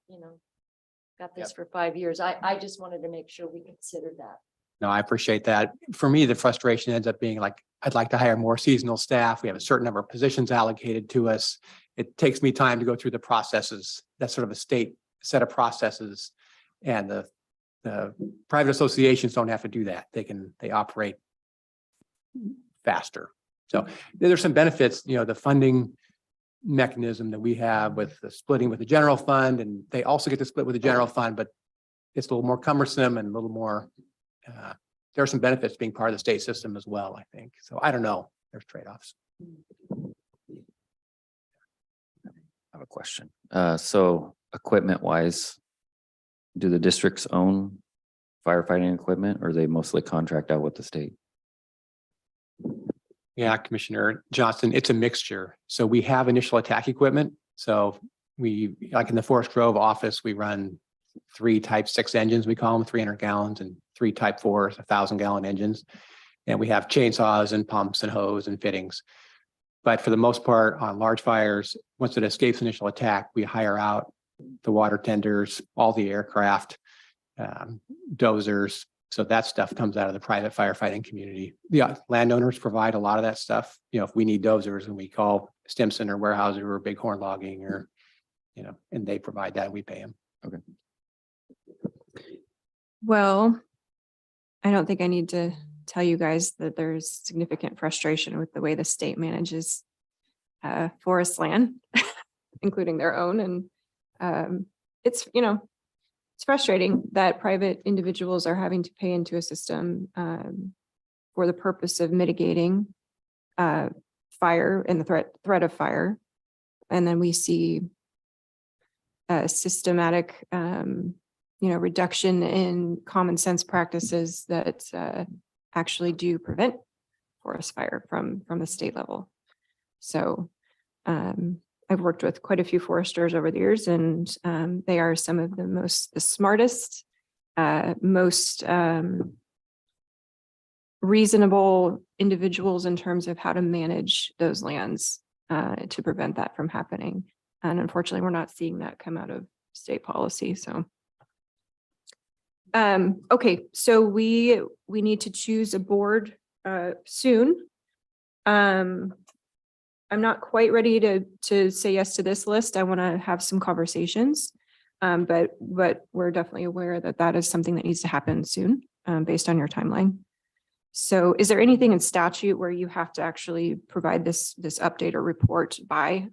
this for 5 years. I just wanted to make sure we considered that. No, I appreciate that. For me, the frustration ends up being like, I'd like to hire more seasonal staff. We have a certain number of positions allocated to us. It takes me time to go through the processes. That's sort of a state set of processes. And the private associations don't have to do that. They operate faster. So there's some benefits, you know, the funding mechanism that we have with the splitting with the general fund, and they also get to split with the general fund, but it's a little more cumbersome and a little more, there are some benefits being part of the state system as well, I think. So I don't know, there's trade-offs. I have a question. So equipment wise, do the districts own firefighting equipment, or they mostly contract out with the state? Yeah, Commissioner Johnson, it's a mixture. So we have initial attack equipment. So we, like in the Forest Grove office, we run 3 Type 6 engines, we call them 300 gallons, and 3 Type 4s, 1,000-gallon engines. And we have chainsaws and pumps and hose and fittings. But for the most part, on large fires, once it escapes initial attack, we hire out the water tenders, all the aircraft, dozers. So that stuff comes out of the private firefighting community. The landowners provide a lot of that stuff. You know, if we need dozers and we call Stimson or Weyerhaeuser or Bighorn Logging, or, you know, and they provide that, we pay them. Okay. Well, I don't think I need to tell you guys that there's significant frustration with the way the state manages forest land, including their own. And it's, you know, it's frustrating that private individuals are having to pay into a system for the purpose of mitigating fire and the threat of fire. And then we see a systematic, reduction in common sense practices that actually do prevent forest fire from the state level. So I've worked with quite a few foresters over the years, and they are some of the smartest, most reasonable individuals in terms of how to manage those lands to prevent that from happening. And unfortunately, we're not seeing that come out of state policy. So, okay, so we need to choose a board soon. I'm not quite ready to say yes to this list. I want to have some conversations, but we're definitely aware that that is something that needs to happen soon, based on your timeline. So is there anything in statute where you have to actually provide this update or report by?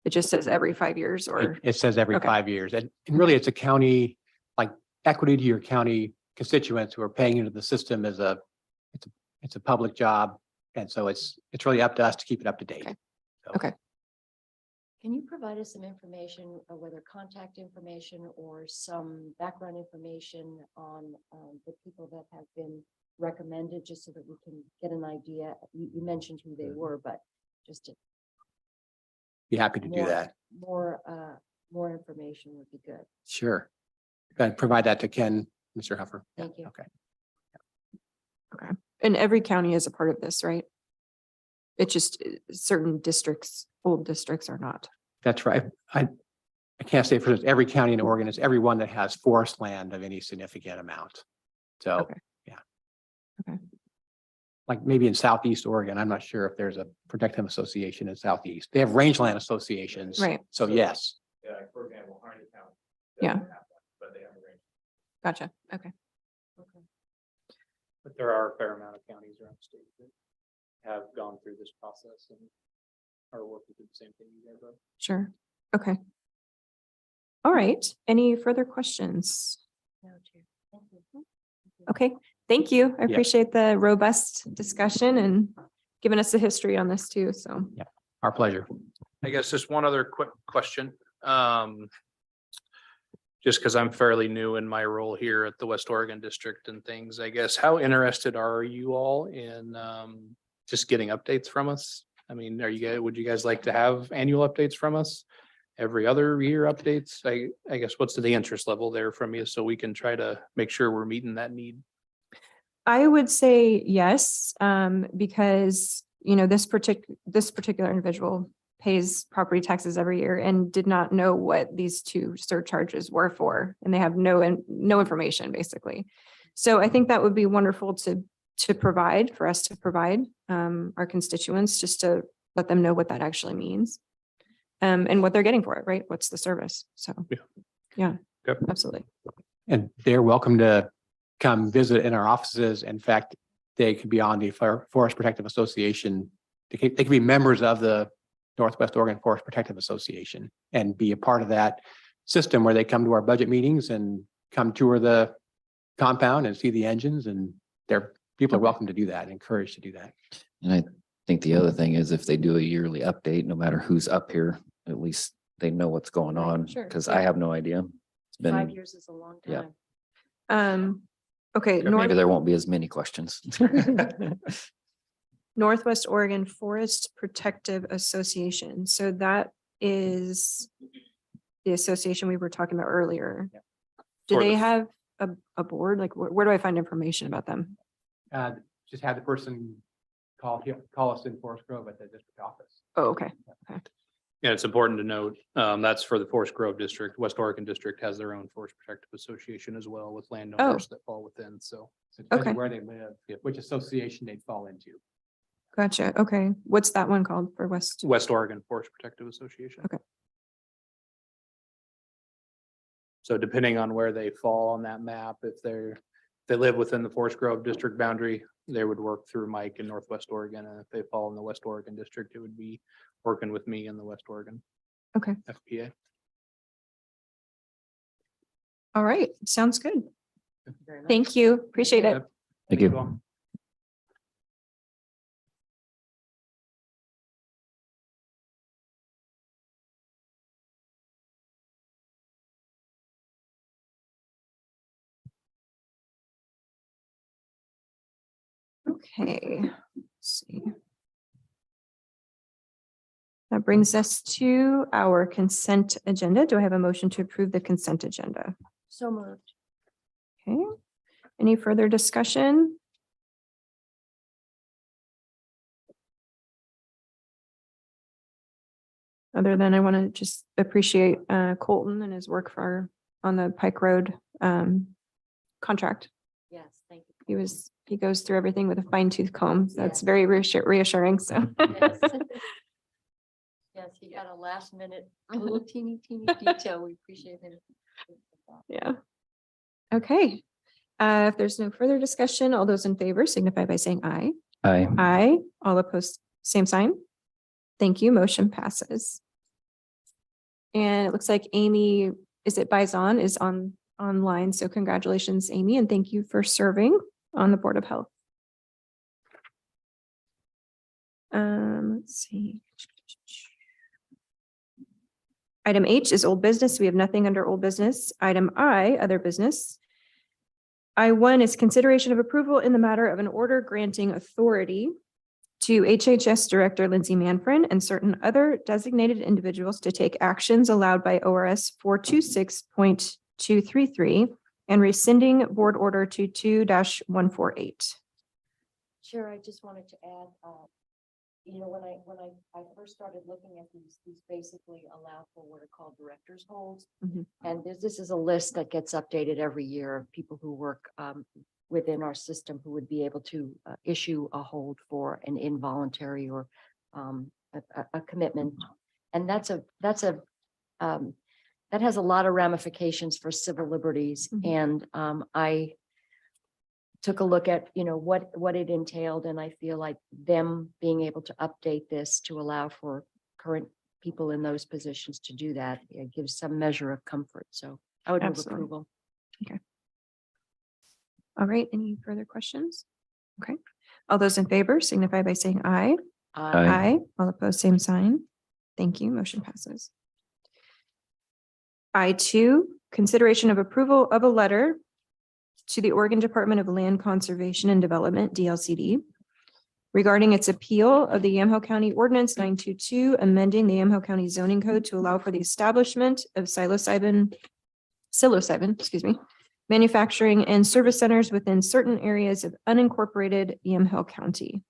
It just says every 5 years, or? It says every Okay. 5 years. And really it's a county, like equity to your county constituents who are paying into the system as it's a public job. And so it's really up to us to keep it up to date. Okay. So, Okay. Can you provide us some information, whether contact information or some background information on the people that have been recommended, just so that we can get an idea? You mentioned who they were, but just to Be happy to do more- that. more information would be good. Sure. Can I provide that to Ken, Mr. Huffer? Yeah, Thank you. Okay. And every county is a part of this, right? It's just certain districts, old districts are not. That's right. I can't say for every county in Oregon, it's everyone that has forest land of any significant amount. So, Okay. yeah. Okay. Like maybe in Southeast Oregon, I'm not sure if there's a protective association in Southeast. They have rangeland associations. Right. So yes, Yeah, for example, Harney County. Yeah. doesn't have that, but they have a range. Gotcha. Okay. But there are a fair amount of counties around the state that have gone through this process and are working through the same thing you guys are. Sure. Okay. All right. Any further questions? No, Chair. Thank you. Okay, thank you. I Yeah. appreciate the robust discussion and giving us the history on this too, so. our pleasure. I guess just one other quick question. Just because I'm fairly new in my role here at the West Oregon District and things, I guess, how interested are you all in just getting updates from us? I mean, would you guys like to have annual updates from us? Every other year updates? I guess what's the interest level there from you so we can try to make sure we're meeting that need? I would say yes, because, this particular individual pays property taxes every year and did not know what these two surcharges were for, and they have no information, basically. So I think that would be wonderful for us to provide our constituents, just to let them know what that actually means. And what they're getting for it, right? What's the service? So, Yeah. yeah, Yep. absolutely. And they're welcome to come visit in our offices. In fact, they could be on the Forest Protective Association. They could be members of the Northwest Oregon Forest Protective Association and be a part of that system where they come to our budget meetings and come tour the compound and see the engines, and people are welcome to do that, encouraged to do that. And I think the other thing is if they do a yearly update, no matter who's up here, at least they know what's going Right, on. sure, Because yeah. I have no idea. It's 5 been, years is a long Yeah. time. Okay, maybe there won't be as many questions. Northwest Oregon Forest Protective Association. So that is the association we were talking about earlier. Yeah. Do For they the- have a board? Like, where do I find information about them? Just have the person call us in Forest Grove at the district office. Oh, okay. Yeah, it's important to note, that's for the Forest Grove District. West Oregon District has their own Forest Protective Association as well with landowners that fall within, so. So it depends Okay. where they live, which association they fall into. Gotcha. Okay. What's that one called for West? West Oregon Forest Protective Association. Okay. So depending on where they fall on that map, if they live within the Forest Grove District boundary, they would work through Mike in Northwest Oregon. And if they fall in the West Oregon District, it would be working with me in the West Oregon. Okay. FPA. All right. Sounds good. Very much. Thank you. Appreciate it. Thank you. Okay. Let's see. That brings us to our consent agenda. Do I have a motion to approve the consent agenda? So moved. Okay. Any further discussion? Other than I want to just appreciate Colton and his work on the Pike Road contract. Yes, thank you. He goes through everything with a fine tooth comb. That's Yes. very reassuring. So, Yes. Yes, he got a last minute, a little teeny detail. We appreciate it. yeah. Okay. If there's no further discussion, all those in favor signify by saying aye. Hi. Aye. All opposed, same sign. Thank you. Motion passes. And it looks like Amy, is it Bison, is online. So congratulations, Amy, and thank you for serving on the Board of Health. Let's see. Item H is old business. We have nothing under old business. Item I, other business. I1 is consideration of approval in the matter of an order granting authority to HHS Director Lindsay Manfred and certain other designated individuals to take actions allowed by ORS 426.233 and rescinding board order 22-148. Chair, I just wanted to add, when I first started looking at these basically allow for what are called director's holds. Mhm. And this is a list that gets updated every year of people who work within our system who would be able to issue a hold for an involuntary or a commitment. And that has a lot of ramifications for civil liberties. Mhm. And I took a look at, what it entailed, and I feel like them being able to update this to allow for current people in those positions to do that, it gives some measure of comfort. So I would move Absolutely. approval. All right, any further questions? Okay, all those in favor signify by saying aye. Aye. All opposed, same sign. Thank you. Motion passes. I2, consideration of approval of a letter to the Oregon Department of Land Conservation and Development, DLCD, regarding its appeal of the Yamhill County Ordinance 922, amending the Yamhill County zoning code to allow for the establishment of psilocybin, manufacturing and service centers within certain areas of unincorporated Yamhill County.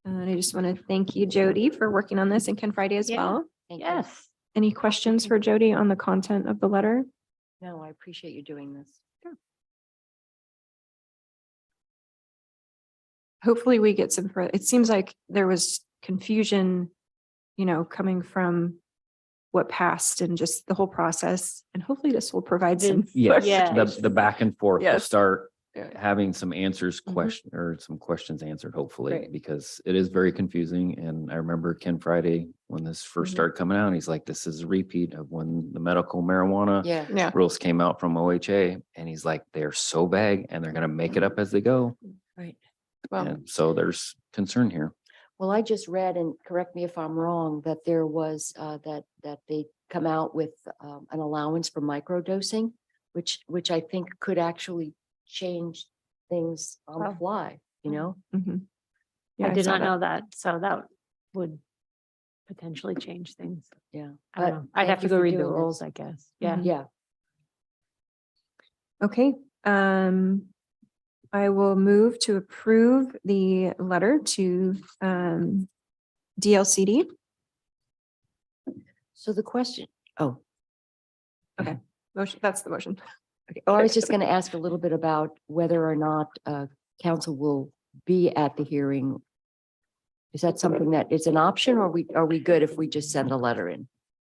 And I just want to thank you, Jody, for working on this, and Ken Friday as Yeah. well. Thank you. Yes. Any questions for Jody on the content of the letter? No, I appreciate you doing this. Hopefully we get some, it seems like there was confusion, coming from what passed and just the whole process. And hopefully this will provide some. Yes, Yeah. the back and forth will Yes. start Yeah. having some answers, Mhm. or some questions answered, hopefully, Right. because it is very confusing. And I remember Ken Friday, when this first Mhm. started coming out, he's like, this is a repeat of when the medical marijuana Yeah. Yeah. rules came out from OHA. And he's like, they're so vague and they're gonna make it up as they go. Right. Well, And so there's concern here. Well, I just read, and correct me if I'm wrong, that there was that they come out with an allowance for microdosing, which I think could actually change things on the Oh. fly, mhm. Yeah, I did saw not know that. So that would potentially change things. Yeah. I don't But know. I'd thank have to you go for read the doing this. rules, I guess. Yeah. Mhm. Yeah. Okay, I will move to approve the letter to DLCD. So the question, Motion, that's the motion. Okay. I was just going to ask a little bit about whether or not council will be at the hearing. Is that something that is an option, or are we good if we just send a letter in?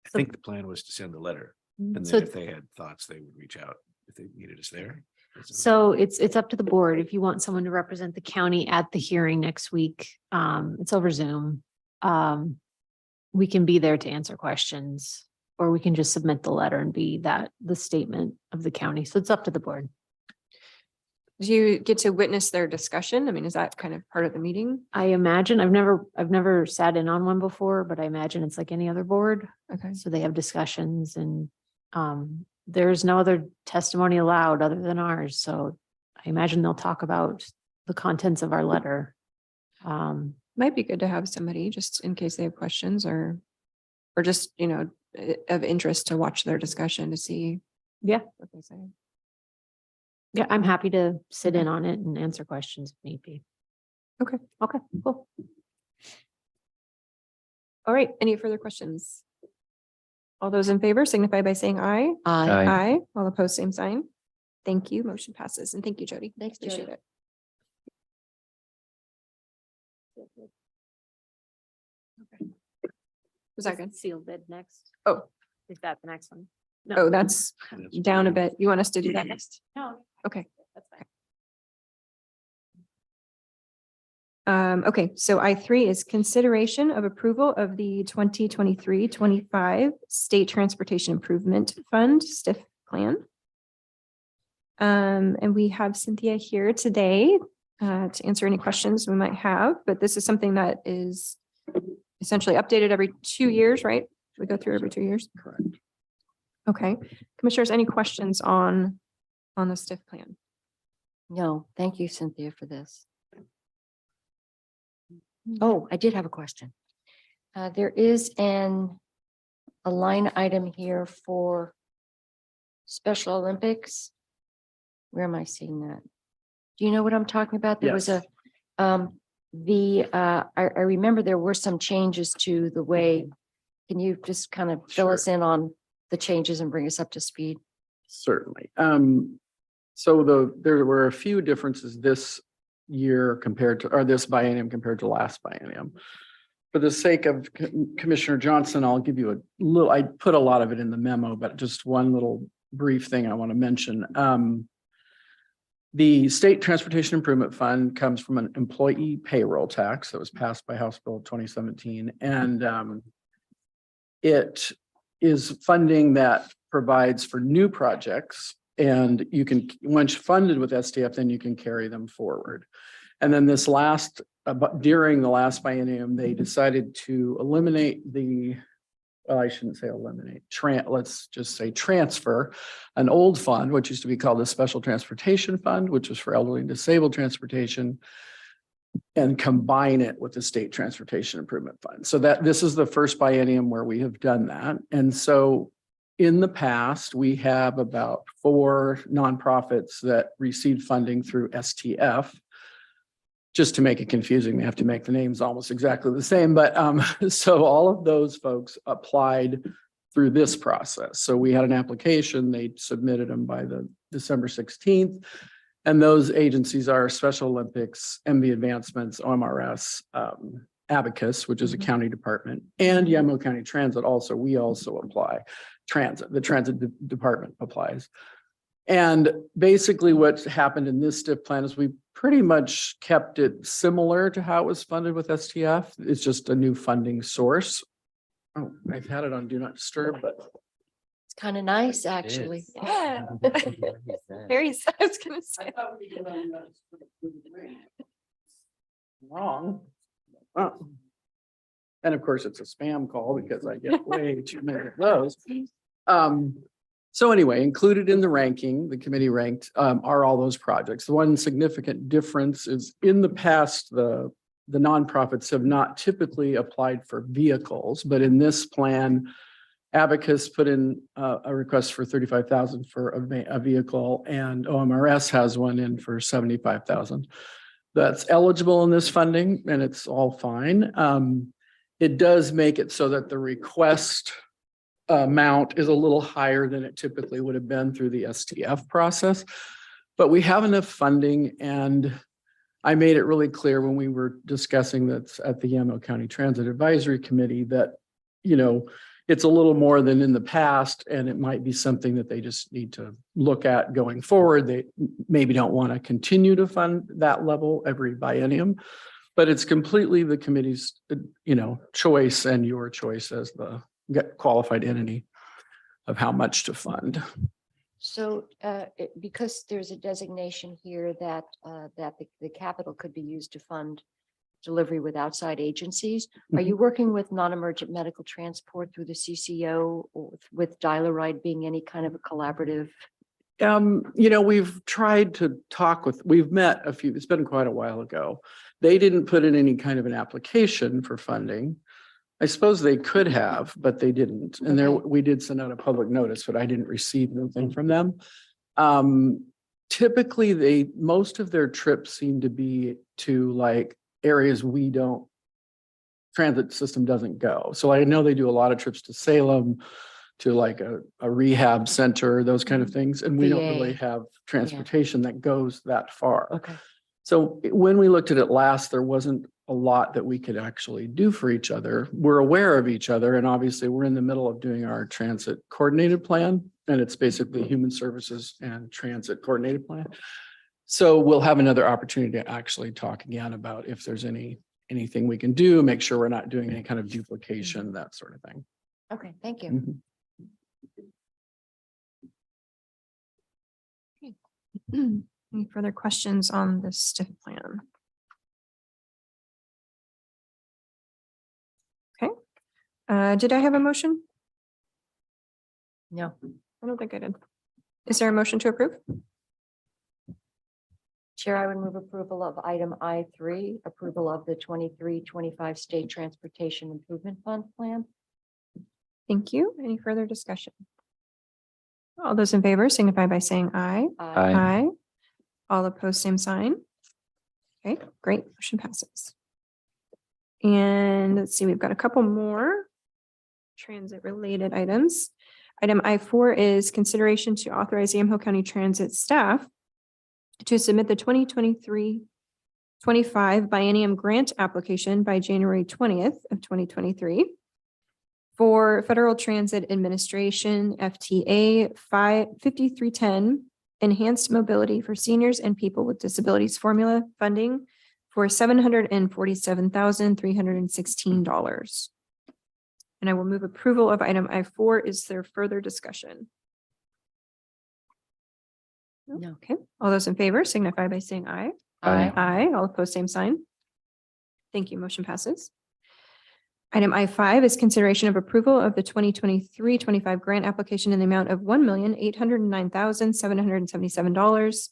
I think the plan was to send the letter, and So, then if they had thoughts, they would reach out if they needed us there. so it's up to the board. If you want someone to represent the county at the hearing next week, it's over Zoom. We can be there to answer questions, or we can just submit the letter and be the statement of the county. So it's up to the board. Do you get to witness their discussion? I mean, is that kind of part of the meeting? I imagine, I've never sat in on one before, but I imagine it's like any other board. Okay. So they have discussions, and there's no other testimony allowed other than ours. So I imagine they'll talk about the contents of our letter. Might be good to have somebody just in case they have questions or just, of interest to watch their discussion to see. Yeah. What they say. Yeah, I'm happy to sit Okay. in on it and answer questions if need be. Okay. Okay, cool. All right, any further questions? All those in favor signify by saying aye. Aye. Aye. All opposed, same sign. Thank you. Motion passes. And thank you, Jody. Thanks, Appreciate Jody. it. Was that good? Sealed bid next. Oh. Is that the next one? Oh, that's down a bit. You want us to do that next? No. Okay. That's fine. Okay, so I3 is consideration of approval of the 2023-25 State Transportation Improvement Fund, STIF plan. And we have Cynthia here today to answer any questions we might have, but this is something that is essentially updated every 2 years, right? We go through every 2 years. Correct. Okay. Commissioners, any questions on the stiff plan? No, thank you, Cynthia, for this. Oh, I did have a question. There is a line item here for Special Olympics. Where am I seeing that? Do you know what I'm talking about? There was Yes. I remember there were some changes to the way. Can you just kind of fill us in on the changes and bring us up to speed? Certainly. So there were a few differences this year or this biennium compared to last biennium. For the sake of Commissioner Johnson, I'll give you I put a lot of it in the memo, but just one little brief thing I want to mention. The State Transportation Improvement Fund comes from an employee payroll tax that was passed by House Bill 2017. And it is funding that provides for new projects. And you can, once funded with STF, then you can carry them forward. And then during the last biennium, they decided to eliminate I shouldn't say eliminate, let's just say transfer an old fund, which used to be called the Special Transportation Fund, which was for elderly and disabled transportation, and combine it with the State Transportation Improvement Fund. So this is the first biennium where we have done that. And so in the past, we have about 4 nonprofits that received funding through STF. Just to make it confusing, we have to make the names almost exactly the same. But so all of those folks applied through this process. So we had an application, they submitted them by the December 16th. And those agencies are Special Olympics, MB Advancements, OMRS, Abacus, which is a county department, and Yamaha County Transit also. We also apply. The transit department applies. And basically what happened in this STIF plan is we pretty much kept it similar to how it was funded with STF. It's just a new funding source. Oh, I've had it on Do Not Disturb, but It's kind of nice, actually. Yeah. Very, I was gonna say. wrong. Oh. And of course, it's a spam call because I get way too many of those. So anyway, included in the ranking, the committee ranked are all those projects. The one significant difference is in the past, the nonprofits have not typically applied for vehicles, but in this plan, Abacus put in a request for $35,000 for a vehicle, and OMRS has one in for $75,000. That's eligible in this funding, and it's all fine. It does make it so that the request amount is a little higher than it typically would have been through the STF process, but we have enough funding, and I made it really clear when we were discussing that at the Yamaha County Transit Advisory Committee that, you know, it's a little more than in the past, and it might be something that they just need to look at going forward. They maybe don't want to continue to fund that level every biennium, but it's completely the committee's, you know, choice and your choice as the qualified entity of how much to fund. So because there's a designation here that the capital could be used to fund delivery with outside agencies, are you working with non-emergent medical transport through the CCO, or with Dial-A-Ride being any kind of a collaborative? You know, we've tried to we've met a few, it's been quite a while ago. They didn't put in any kind of an application for funding. I suppose they could have, but they didn't. And we did send out a public notice, but I didn't receive anything from them. Typically, most of their trips seem to be to like areas transit system doesn't go. So I know they do a lot of trips to Salem, to like a rehab center, those kind of things. And we don't really have transportation that goes that far. Okay. So when we looked at it last, there wasn't a lot that we could actually do for each other. We're aware of each other, and obviously we're in the middle of doing our transit coordinated plan, and it's basically human services and transit coordinated plan. So we'll have another opportunity to actually talk again about if there's anything we can do, make sure we're not doing any kind of duplication, that sort of thing. Okay, thank you. Mhm. Any further questions on this STIF plan? Okay, Did I have a motion? No. I don't think I did. Is there a motion to approve? Chair, I would move approval of item I3, approval of the 23-25 State Transportation Improvement Fund Plan. Thank you. Any further discussion? All those in favor signify by saying aye. Aye. Aye. All opposed, same sign. Okay, great. Motion passes. And let's see, we've got a couple more transit related items. Item I4 is consideration to authorize Yamhill County Transit staff to submit the 2023-25 biennium grant application by January 20th of 2023 for Federal Transit Administration FTA 5310 Enhanced Mobility for Seniors and People with Disabilities Formula funding for $747,316. And I will move approval of item I4. Is there further discussion? No. Okay, all those in favor signify by saying aye. Aye. Aye, all opposed, same sign. Thank you, motion passes. Item I5 is consideration of approval of the 2023-25 grant application in the amount of $1,809,777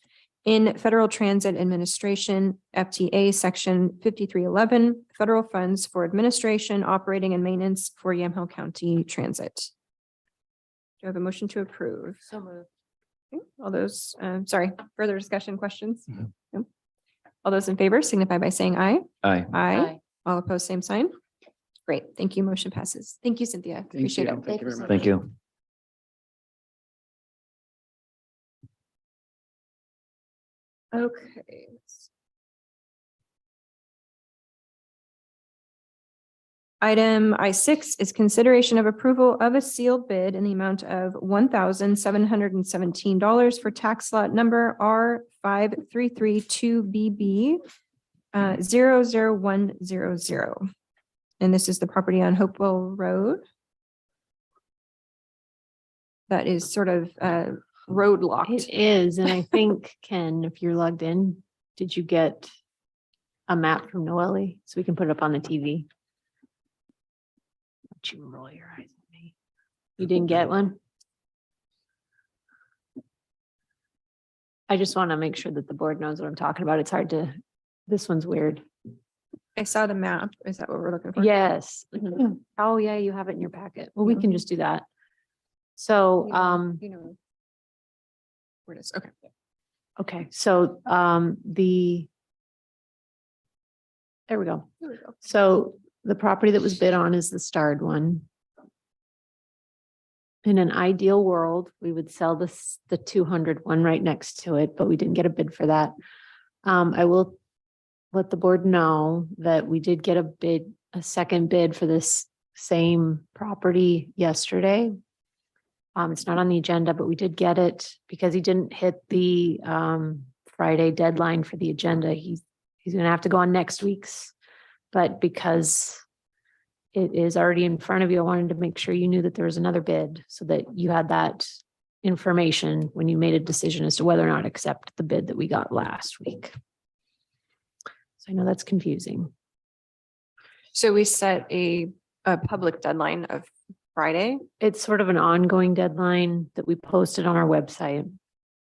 in Federal Transit Administration FTA Section 5311, federal funds for administration, operating, and maintenance for Yamhill County Transit. Do I have a motion to approve? So moved. Okay, all those, sorry, further discussion, questions? Mhm. No. All those in favor signify by saying aye. Aye. Aye. All opposed, same sign. Great, thank you. Motion passes. Thank you, Cynthia. Thank Appreciate you. it. Thank you very much. Thank you. Okay. Item I6 is consideration of approval of a sealed bid in the amount of $1,717 for tax lot number R5332BB 00100. And this is the property on Hopewell Road. That is sort of road locked. It is, and I think, Ken, if you're logged in, did you get a map from Noelle so we can put it up on the TV? Don't you roll your eyes at me. You didn't get one? I just want to make sure that the board knows what I'm talking about. It's hard to, this one's weird. I saw the map. Is that what we're looking for? Yes. Oh, yeah, you have it in your packet. Well, we can just do that. So, You know. Where it is, okay. okay, so, there we go. There we go. So the property that was bid on is the starred one. In an ideal world, we would sell this, the 200 one right next to it, but we didn't get a bid for that. I will let the board know that we did get a second bid for this same property yesterday. It's not on the agenda, but we did get it because he didn't hit the Friday deadline for the agenda. He's gonna have to go on next week's. But because it is already in front of you, I wanted to make sure you knew that there was another bid so that you had that information when you made a decision as to whether or not to accept the bid that we got last week. So I know that's confusing. So we set a public deadline of Friday. It's sort of an ongoing deadline that we posted on our website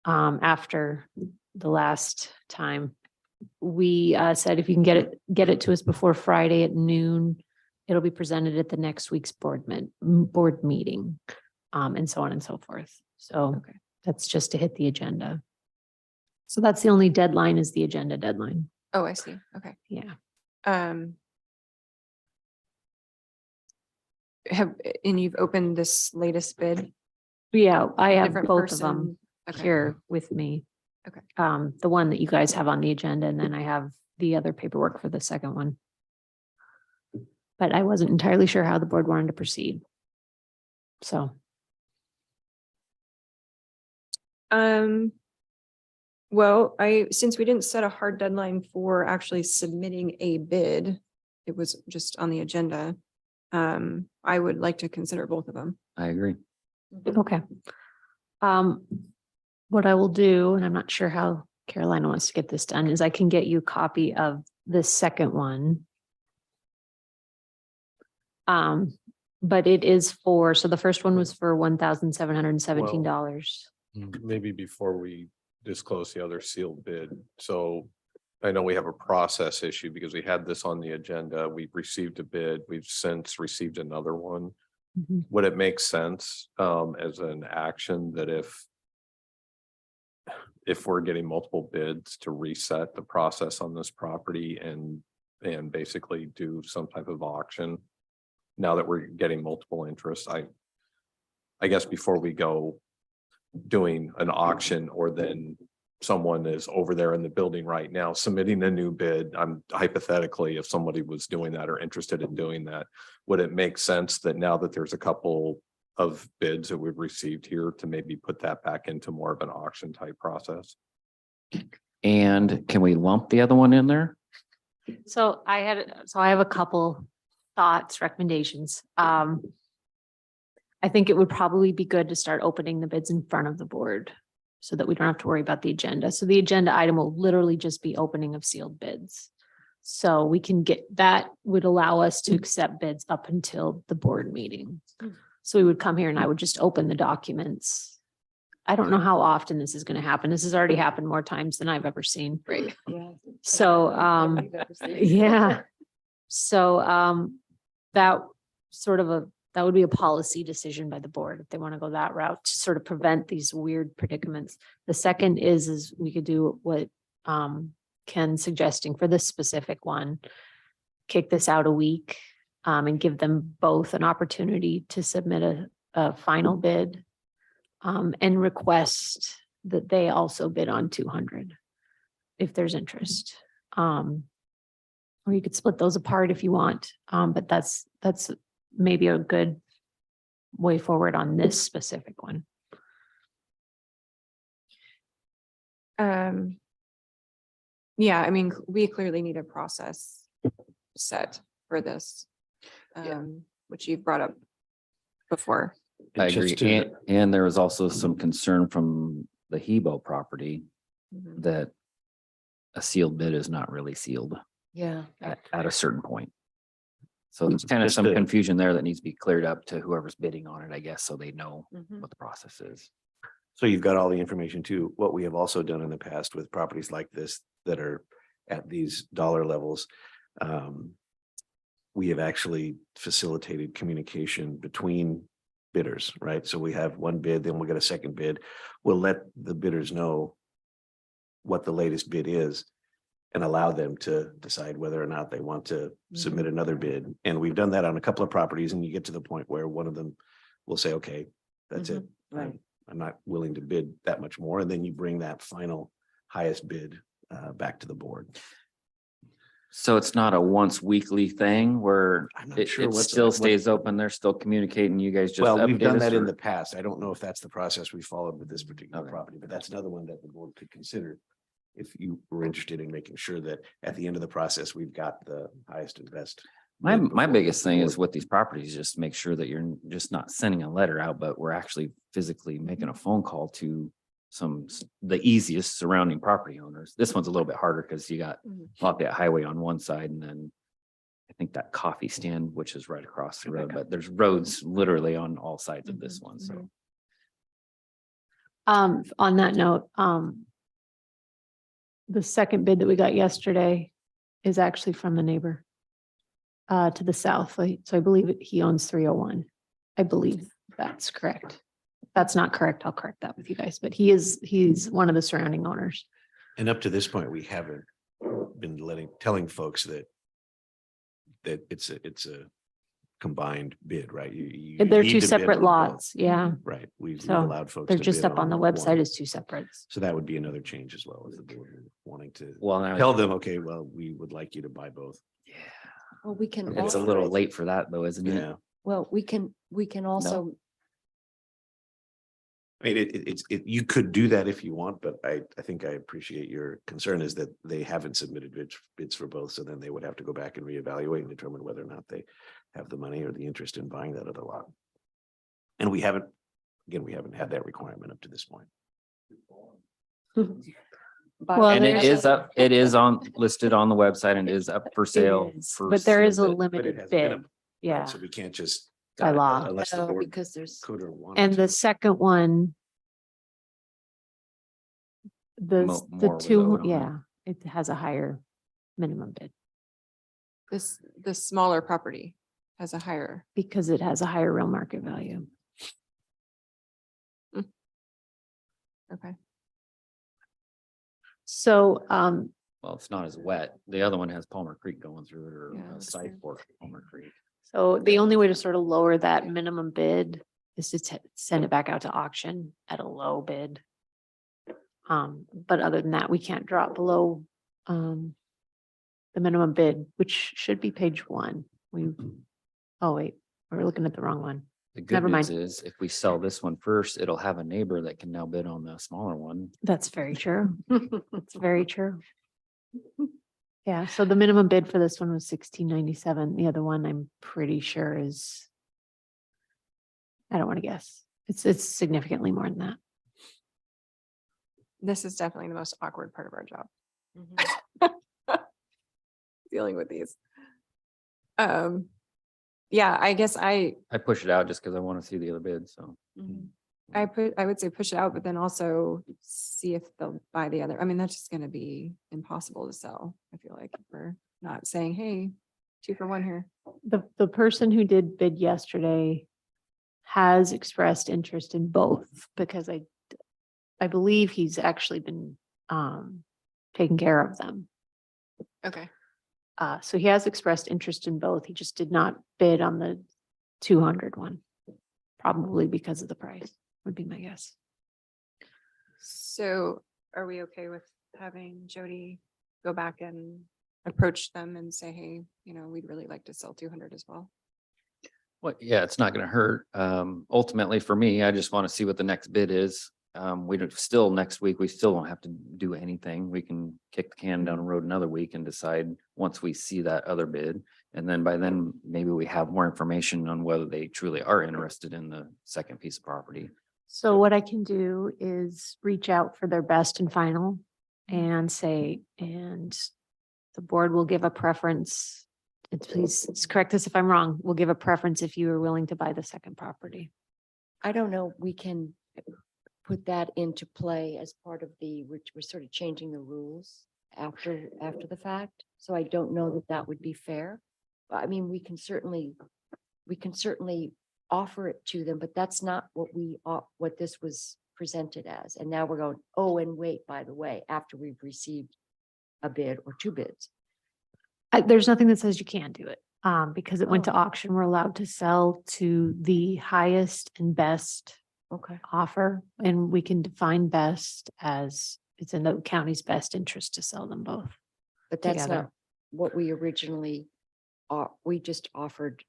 after the last time. We said if you can get it to us before Friday at noon, it'll be presented at the next week's board meeting, and so on and so forth. So Okay. that's just to hit the agenda. So that's the only deadline is the agenda deadline. Oh, I see. Okay. Yeah. And you've opened this latest bid? Yeah, I have Different both of them person? Okay. here with me. Okay. The one that you guys have on the agenda, and then I have the other paperwork for the second one. But I wasn't entirely sure how the board wanted to proceed. So, Well, since we didn't set a hard deadline for actually submitting a bid, it was just on the agenda. I would like to consider both of them. I agree. okay. What I will do, and I'm not sure how Carolina wants to get this done, is I can get you a copy of the second one. But it is for, so the first one was for $1,717. Maybe before we disclose the other sealed bid. So I know we have a process issue because we had this on the agenda. We've received a bid. We've since received another one. Mhm. Would it make sense as an action that if we're getting multiple bids to reset the process on this property and basically do some type of auction? Now that we're getting multiple interests, I guess before we go doing an auction, or then someone is over there in the building right now submitting a new bid, I'm hypothetically, if somebody was doing that or interested in doing that, would it make sense that now that there's a couple of bids that we've received here to maybe put that back into more of an auction type process? And can we lump the other one in there? So I have a couple thoughts, recommendations. I think it would probably be good to start opening the bids in front of the board so that we don't have to worry about the agenda. So the agenda item will literally just be opening of sealed bids. So we can that would allow us to accept bids up until the board meeting. So we would come here and I would just open the documents. I don't know how often this is going to happen. This has already happened more times than I've ever seen. Great. Yeah. So, yeah. So, that would be a policy decision by the board if they want to go that route to sort of prevent these weird predicaments. The second is we could do what, Ken's suggesting for this specific one. Kick this out a week, and give them both an opportunity to submit a final bid. And request that they also bid on 200 if there's interest. Or you could split those apart if you want, but that's maybe a good way forward on this specific one. Yeah, I mean, we clearly need a process set for this, which you've brought up before. I And just agree. to- And there was also some concern from the Hebo property that a sealed bid is not really sealed Yeah. at a certain point. So there's kind of Just some to- confusion there that needs to be cleared up to whoever's bidding on it, I guess, so they know Mhm. what the process is. So you've got all the information too. What we have also done in the past with properties like this that are at these dollar levels. We have actually facilitated communication between bidders, right? So we have one bid, then we'll get a second bid. We'll let the bidders know what the latest bid is and allow them to decide whether or not they want to submit another bid. And we've done that on a couple of properties, and you get to the point where one of them will say, okay, that's it. Right. I'm not willing to bid that much more. And then you bring that final highest bid back to the board. So it's not a once weekly thing where I'm not it sure what's still what- stays open, they're still communicating, you guys just. Well, we've update done us, that in or- the past. I don't know if that's the process we followed with this particular Okay. property, but that's another one that the board could consider. If you were interested in making sure that at the end of the process, we've got the highest and best. My bid before biggest the thing is board. with these properties, just make sure that you're just not sending a letter out, but we're actually physically making a phone call to the easiest surrounding property owners. This one's a little bit harder because you got Mhm. Lafayette Highway on one side and then I think that coffee stand, which is right across the road, but there's roads literally on all sides of this one, so. On that note, the second bid that we got yesterday is actually from the neighbor to the south. So I believe he owns 301. I believe that's correct. If that's not correct, I'll correct that with you guys, but he's one of the surrounding owners. And up to this point, we haven't been telling folks that it's a combined bid, right? You They're need two to bid separate on both. lots. Yeah. Right. We've So allowed folks. They're to just bid up on the one. website as two separates. So that would be another change as well, as the board wanting to Well, now. tell them, okay, well, we would like you to buy both. Yeah, Well, we can. it's a also- little late for that though, isn't it? Yeah. Well, we can also, I mean, you could do that if you want, but I think I appreciate your concern is that they haven't submitted bids for both. So then they would have to go back and reevaluate and determine whether or not they have the money or the interest in buying that other lot. And we haven't had that requirement up to this point. but- Well, And it there's- is up, it is listed on the website and is up for sale. It is, for But there is a sale. But it limited hasn't been bid. up, right? Yeah. So we can't just by law. Unless the No, board because there's, could or wanted And to. the second one, the, More was two, owed on it. yeah, it has a higher minimum bid The smaller property has a higher. because it has a higher real market value. Okay. So, Well, it's not as wet. The other one has Palmer Creek going through it or Yeah, a that's side fair. fork of Palmer Creek. so the only way to sort of lower that minimum bid is to send it back out to auction at a low bid. But other than that, we can't drop below, the minimum bid, which should be page 1. Oh wait, we're looking at the wrong one. The good Never news mind. is if we sell this one first, it'll have a neighbor that can now bid on the smaller one. That's very true. That's very true. Yeah, so the minimum bid for this one was 1697. The other one, I'm pretty sure is, I don't want to guess. It's significantly more than that. This is definitely the most awkward part of our job, Mhm. dealing with these. Yeah, I guess I push it out just because I want to see the other bid, so. Mhm. I would say push it out, but then also see if they'll buy the other. I mean, that's just gonna be impossible to sell. I feel like if we're not saying, hey, 2 for 1 here. The person who did bid yesterday has expressed interest in both because I believe he's actually been taking care of them. Okay. So he has expressed interest in both. He just did not bid on the 200 one. Probably because of the price, would be my guess. So are we okay with having Jody go back and approach them and say, hey, we'd really like to sell 200 as well? Well, yeah, it's not gonna hurt. Ultimately for me, I just want to see what the next bid is. We don't, still next week, we still don't have to do anything. We can kick the can down the road another week and decide once we see that other bid. And then by then, maybe we have more information on whether they truly are interested in the second piece of property. So what I can do is reach out for their best and final and say, and the board will give a preference. And please correct us if I'm wrong. We'll give a preference if you are willing to buy the second property. I don't know, we can put that into play as part of we're sort of changing the rules after the fact. So I don't know that that would be fair. But I mean, we can certainly offer it to them, but that's not what this was presented as. And now we're going, oh, and wait, by the way, after we've received a bid or 2 bids. There's nothing that says you can't do it. Because it went to Oh. auction, we're allowed to sell to the highest and best Okay. offer. And we can define best as it's in the county's best interest to sell them both. But that's Together. not what we originally, we just offered.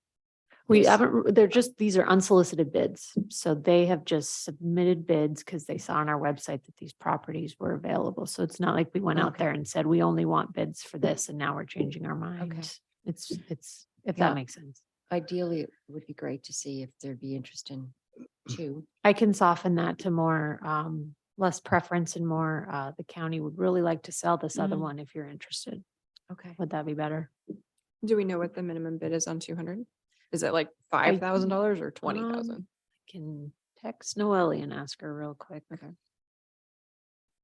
We this. haven't, these are unsolicited bids. So they have just submitted bids because they saw on our website that these properties were available. So it's not like we went out Okay. there and said, we only want bids for this and now we're changing our mind. It's, if Yeah. that makes sense. Ideally, it would be great to see if there'd be interest in 2. I can soften that to more, less preference and more, the county would really like to sell this other Mhm. one if you're interested. Okay. Would that be better? Do we know what the minimum bid is on 200? Is it like $5,000 or 20,000? I can text Noelle and ask her real quick. Okay. I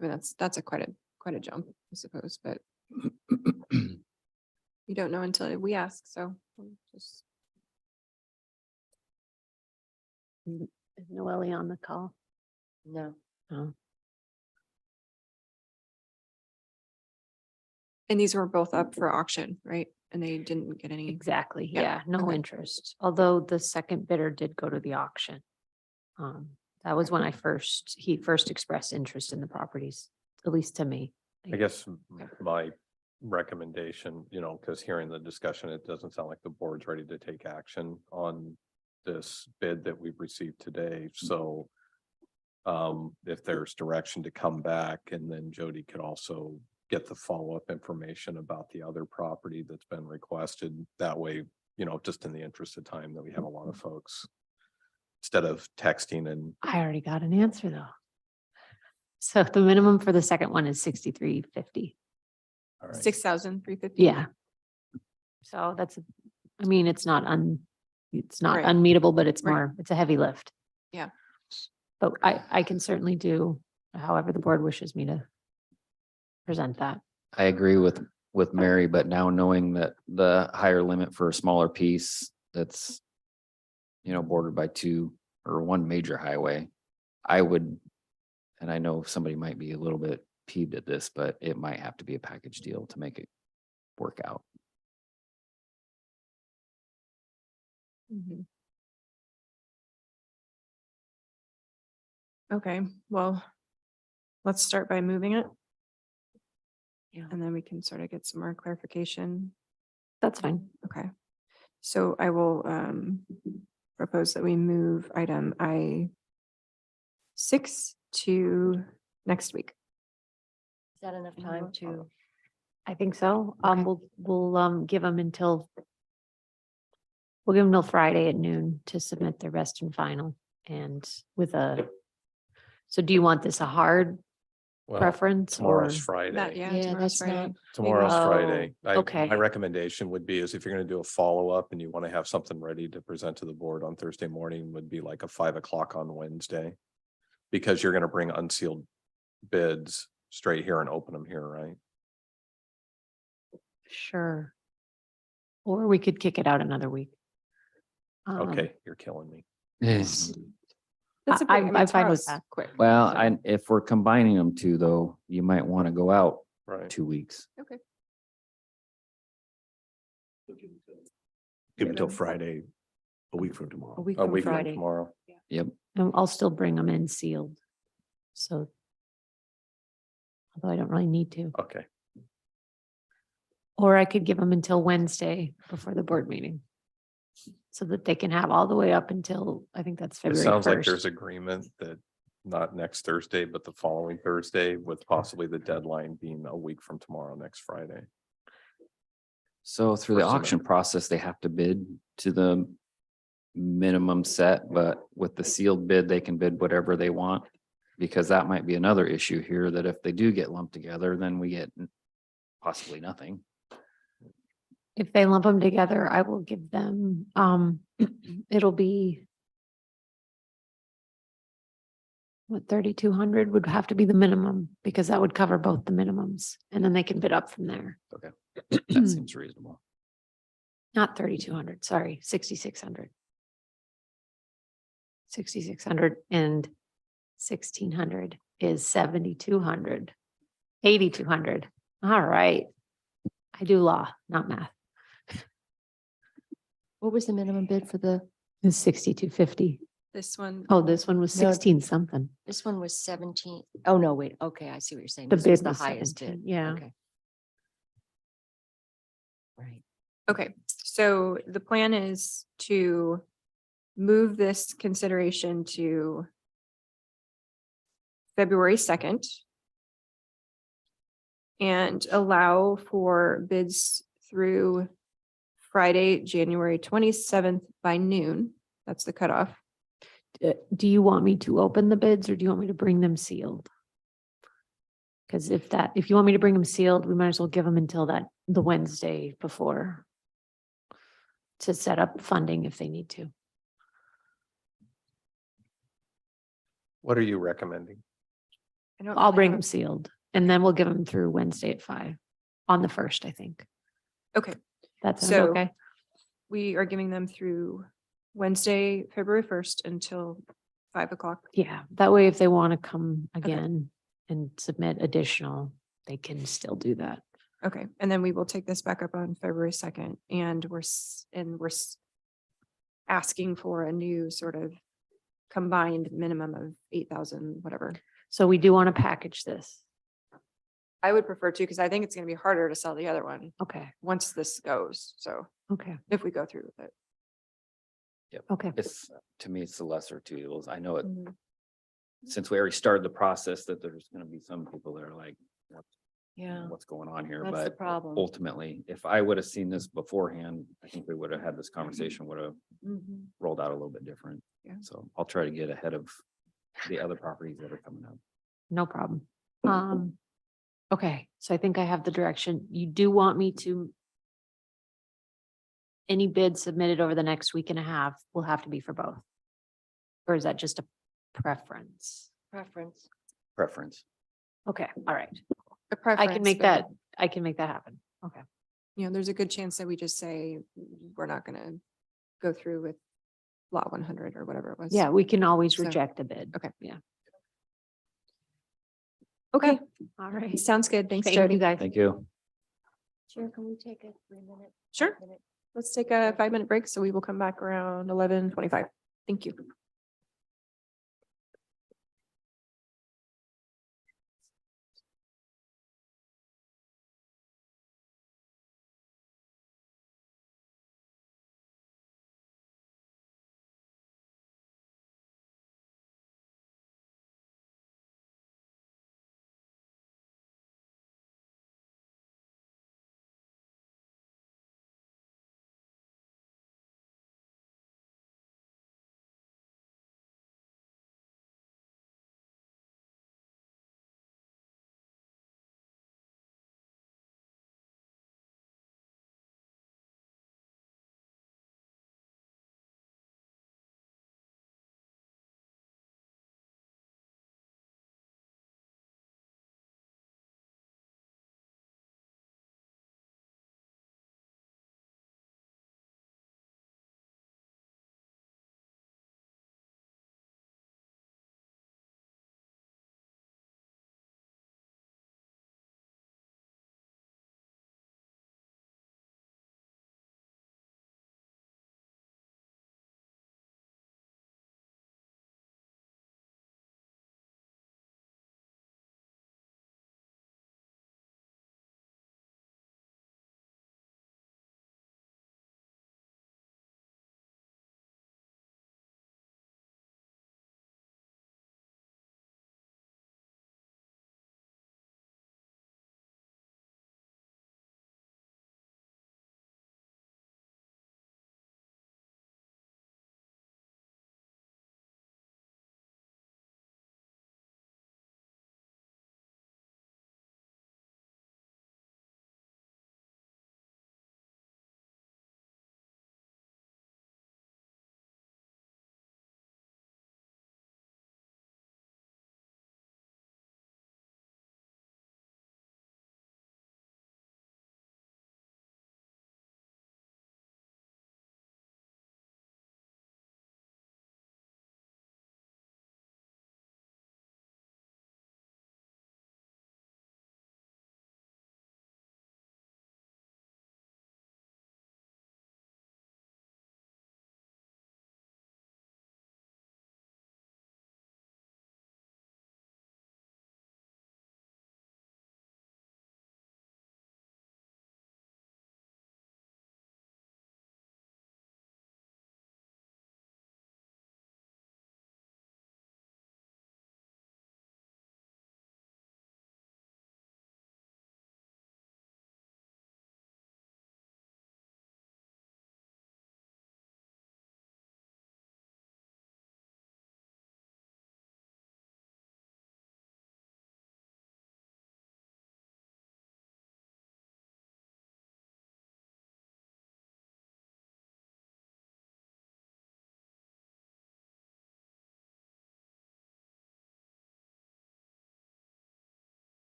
mean, that's quite a jump, I suppose, but you don't know until we ask, so we'll just. Is Noelle on the call? No. Oh, And these were both up for auction, right? And they didn't get any. exactly. Yeah, Yeah, no okay. interest. Although the second bidder did go to the auction. That was when he first expressed interest in the properties, at least to me. I guess my recommendation, because hearing the discussion, it doesn't sound like the board's ready to take action on this bid that we've received today. So if there's direction to come back, and then Jody could also get the follow-up information about the other property that's been requested. That way, just in the interest of time, that we have a lot of folks instead of texting and. I already got an answer though. So the minimum for the second one is 6,350. All right. 6,350. Yeah. So it's not It's not Right. unmeetable, but it's Right. more, it's a heavy lift. Yeah. But I can certainly do however the board wishes me to present that. I agree with Mary, but now knowing that the higher limit for a smaller piece that's, you know, bordered by two or one major highway, I would, and I know somebody might be a little bit peeved at this, but it might have to be a package deal to make it work out. Mhm. Okay, well, let's start by moving it. Yeah. And then we can sort of get some more clarification. That's fine. Okay. So I will propose that we move item I6 to next week. Is that enough time to? I think so. Okay. We'll give them until Friday at noon to submit their best and final and so do you want this a hard Well, preference or? tomorrow's Friday. Yeah, Yeah, tomorrow's that's Friday. not. Tomorrow's Oh, Friday. okay. My recommendation would be is if you're gonna do a follow-up and you want to have something ready to present to the board on Thursday morning, would be like a 5 o'clock on Wednesday. Because you're gonna bring unsealed bids straight here and open them here, right? Sure. Or we could kick it out another week. Okay, you're killing me. That's I- okay. I'm fine with tomorrow's that. Quick. Well, so- and if we're combining them two though, you might want to go out Right. 2 weeks. Okay. Give until Friday, a week from tomorrow. A week A from week from Friday. tomorrow. Yep. And I'll still bring them in sealed. So. Although I don't really need to, Okay, or I could give them until Wednesday before the board meeting. So that they can have all the way up until, I think that's it February sounds like there's 1st. agreement that not next Thursday, but the following Thursday, with possibly the deadline being a week from tomorrow, next Friday. So through the For auction submittal. process, they have to bid to the minimum set, but with the sealed bid, they can bid whatever they want. Because that might be another issue here, that if they do get lumped together, then we get possibly nothing. If they lump them together, I will give them, it'll be. What, 3,200 would have to be the minimum, because that would cover both the minimums, and then they can bid up from there. That seems reasonable. Not 3,200, sorry, 6,600. 6,600 and 1,600 is 7,200. 8,200. All right. I do law, not math. What was the minimum bid for It's 6,250. This one. Oh, this one was No. 16 something. this one was 17. Oh, no, wait. Okay, I see what you're saying. The This was bid the was highest 17, bid. yeah. Okay. Right. Okay, so the plan is to move this consideration to February 2nd and allow for bids through Friday, January 27th by noon. That's the cutoff. Do you want me to open the bids or do you want me to bring them sealed? Because if you want me to bring them sealed, we might as well give them until the Wednesday before to set up funding if they need to. What are you recommending? I don't I'll really bring have- them sealed and then we'll give them through Wednesday at 5 on the 1st, I think. Okay, That's So- okay. we are giving them through Wednesday, February 1st until 5 o'clock. Yeah, that way if they want to come again and submit additional, they can still do that. Okay, and then we will take this back up on February 2nd and we're asking for a new sort of combined minimum of 8,000, whatever. So we do want to package this. I would prefer to, because I think it's gonna be harder to sell the other one Okay, once this goes. So okay, if we go through with it. okay. It's, to me, it's the lesser two evils. I know it, Mhm. since we already started the process, that there's gonna be some people that are like, Yeah, what's going on here? that's the But problem. ultimately, if I would have seen this beforehand, I think we would have had this conversation, would have Mhm. rolled out a little bit different. Yeah. So I'll try to get ahead of the other properties that are coming up. No problem. Okay, so I think I have the direction. You do want me to any bids submitted over the next week and a half will have to be for both? Or is that just a preference? Preference. Preference. Okay, all right. A I preference, can make but, that, I can make that happen. Okay. You know, there's a good chance that we just say, we're not gonna go through with lot 100 or whatever it was. Yeah, we can always So- reject a bid. Okay. Yeah. Okay, All right. sounds good. Thanks, Thank you, Jody. guys. Thank you. Chair, can we take a 3-minute? Sure. 5-minute Let's take a 5-minute break, so we will come back around 11:25. Thank you.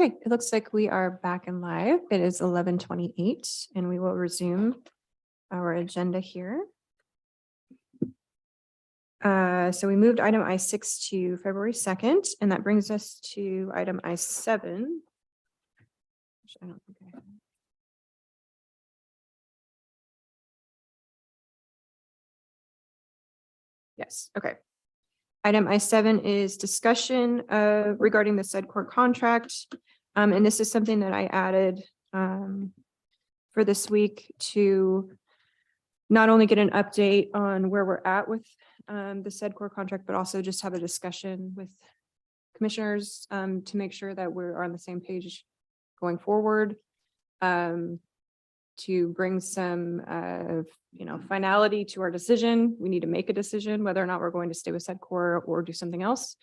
Okay, it looks like we are back in live. It is 11:28 and we will resume our agenda here. So we moved item I6 to February 2nd, and that brings us to item I7. Which I don't think I have. Yes, okay. Item I7 is discussion regarding the said court contract. And this is something that I added for this week to not only get an update on where we're at with the said core contract, but also just have a discussion with commissioners to make sure that we're on the same page going forward. To bring some, finality to our decision. We need to make a decision whether or not we're going to stay with said core or do something else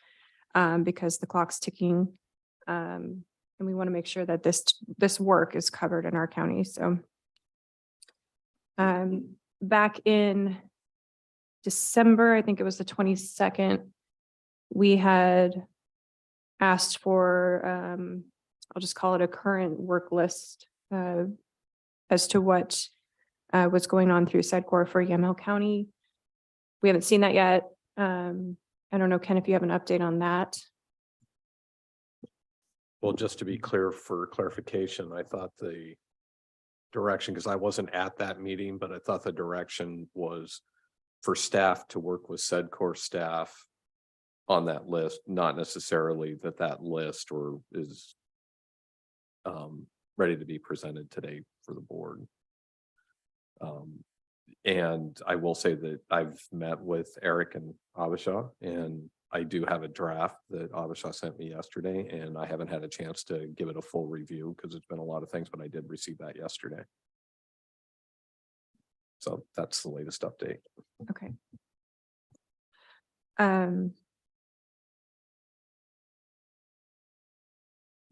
because the clock's ticking. And we want to make sure that this work is covered in our county. So back in December, I think it was the 22nd, we had asked for, I'll just call it a current work list as to what was going on through SEDCOR for Yamhill County. We haven't seen that yet. I don't know, Ken, if you have an update on that. Well, just to be clear, for clarification, I thought the direction, because I wasn't at that meeting, but I thought the direction was for staff to work with SEDCOR staff on that list, not necessarily that list or is ready to be presented today for the board. And I will say that I've met with Eric and Abisha, and I do have a draft that Abisha sent me yesterday, and I haven't had a chance to give it a full review because it's been a lot of things, but I did receive that yesterday. So that's the latest update. Okay.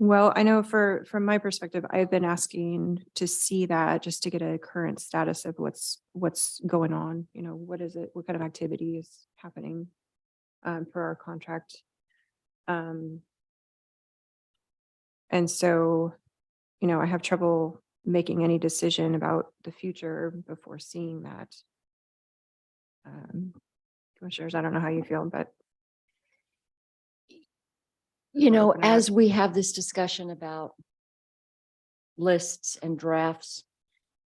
Well, I know from my perspective, I've been asking to see that just to get a current status of what's going on. What is it? What kind of activity is happening for our contract? And so, I have trouble making any decision about the future before seeing that. Commissioners, I don't know how you feel, but As we have this discussion about lists and drafts,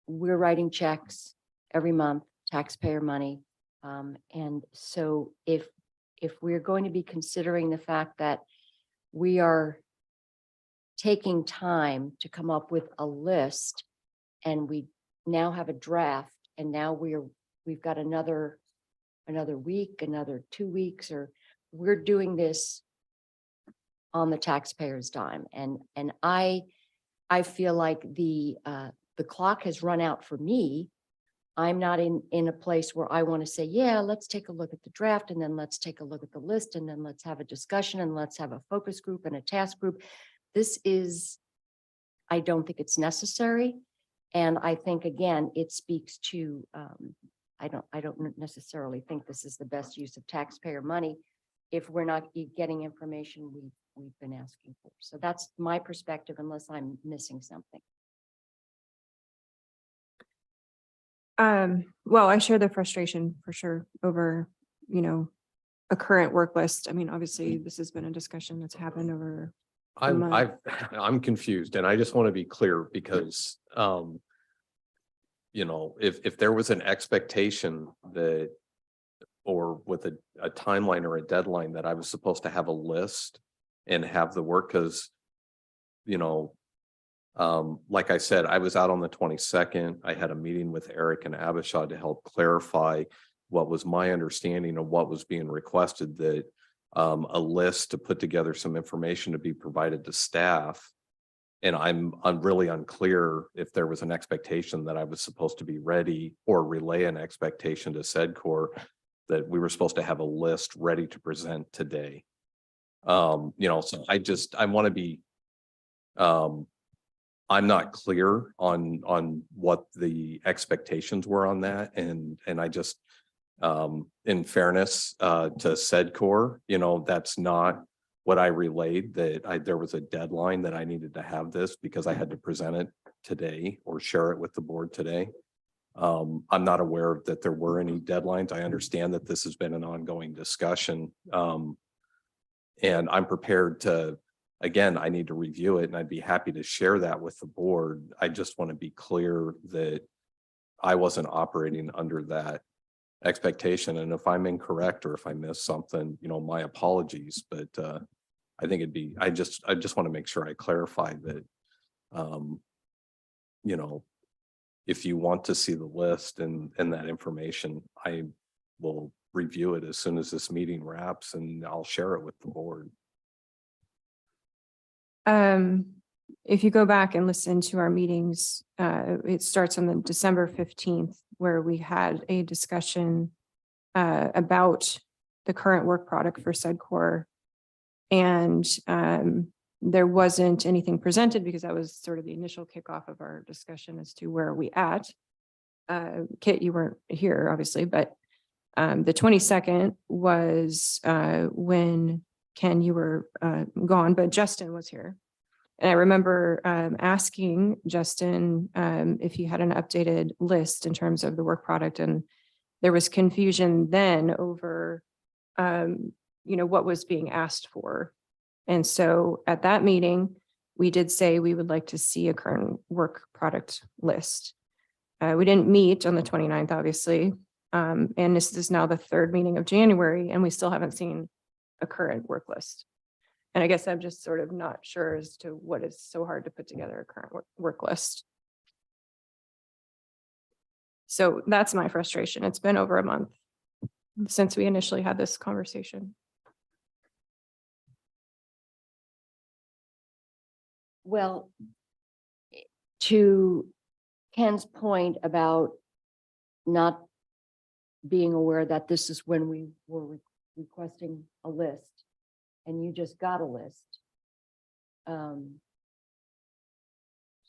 we're writing checks every month, taxpayer money. And so if we're going to be considering the fact that we are taking time to come up with a list and we now have a draft and now we've got another week, another 2 weeks, or we're doing this on the taxpayer's dime. And I feel like the clock has run out for me. I'm not in a place where I want to say, yeah, let's take a look at the draft and then let's take a look at the list and then let's have a discussion and let's have a focus group and a task group. I don't think it's necessary. And I think, again, it speaks to, I don't necessarily think this is the best use of taxpayer money if we're not getting information we've been asking for. So that's my perspective, unless I'm missing something. Well, I share the frustration for sure over, a current work list. I mean, obviously, this has been a discussion that's happened over. I'm confused, and I just want to be clear because if there was an expectation that, or with a timeline or a deadline that I was supposed to have a list and have the work, because like I said, I was out on the 22nd. I had a meeting with Eric and Abisha to help clarify what was my understanding of what was being requested, that a list to put together some information to be provided to staff. And I'm really unclear if there was an expectation that I was supposed to be ready or relay an expectation to SEDCOR that we were supposed to have a list ready to present today. So I want to be, I'm not clear on what the expectations were on that. And I just, in fairness to SEDCOR, that's not what I relayed, that there was a deadline that I needed to have this because I had to present it today or share it with the board today. I'm not aware that there were any deadlines. I understand that this has been an ongoing discussion. And I'm prepared to, again, I need to review it and I'd be happy to share that with the board. I just want to be clear that I wasn't operating under that expectation. And if I'm incorrect or if I missed something, my apologies, but I think I just want to make sure I clarify that, if you want to see the list and that information, I will review it as soon as this meeting wraps and I'll share it with the board. If you go back and listen to our meetings, it starts on the December 15th, where we had a discussion about the current work product for SEDCOR. And there wasn't anything presented because that was sort of the initial kickoff of our discussion as to where are we at. Kit, you weren't here, obviously, but the 22nd was when Ken, you were gone, but Justin was here. And I remember asking Justin if he had an updated list in terms of the work product, and there was confusion then over, what was being asked for. And so at that meeting, we did say we would like to see a current work product list. We didn't meet on the 29th, obviously. And this is now the third meeting of January, and we still haven't seen a current work list. And I guess I'm just sort of not sure as to what is so hard to put together a current work list. So that's my frustration. It's been over a month since we initially had this conversation. Well, to Ken's point about not being aware that this is when we were requesting a list and you just got a list.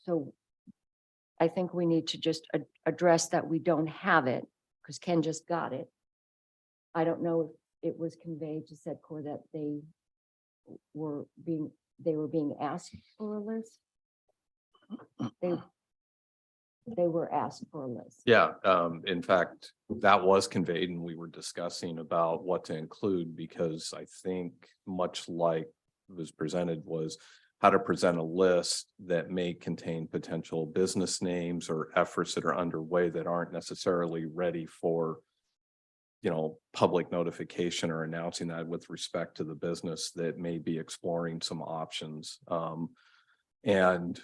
So I think we need to just address that we don't have it because Ken just got it. I don't know if it was conveyed to SEDCOR that they were being asked for a list. They were asked for a list. Yeah, in fact, that was conveyed and we were discussing about what to include because I think much like was presented was how to present a list that may contain potential business names or efforts that are underway that aren't necessarily ready for, public notification or announcing that with respect to the business that may be exploring some options. And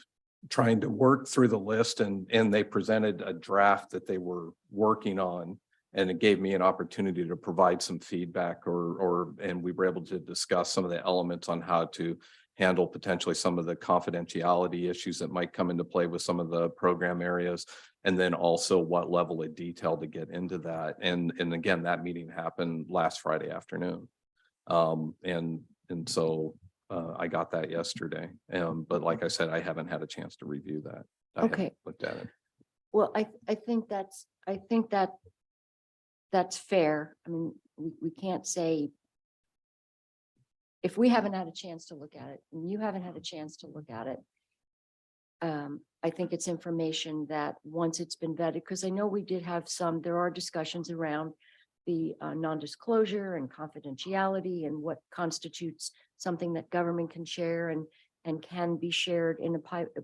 trying to work through the list and they presented a draft that they were working on, and it gave me an opportunity to provide some feedback and we were able to discuss some of the elements on how to handle potentially some of the confidentiality issues that might come into play with some of the program areas, and then also what level of detail to get into that. And again, that meeting happened last Friday afternoon. And so I got that yesterday. But like I said, I haven't had a chance to review that. I haven't Okay. looked at it. Well, I think that's fair. I mean, we can't say if we haven't had a chance to look at it and you haven't had a chance to look at it. I think it's information that once it's been vetted, because I know we did have there are discussions around the non-disclosure and confidentiality and what constitutes something that government can share and can be shared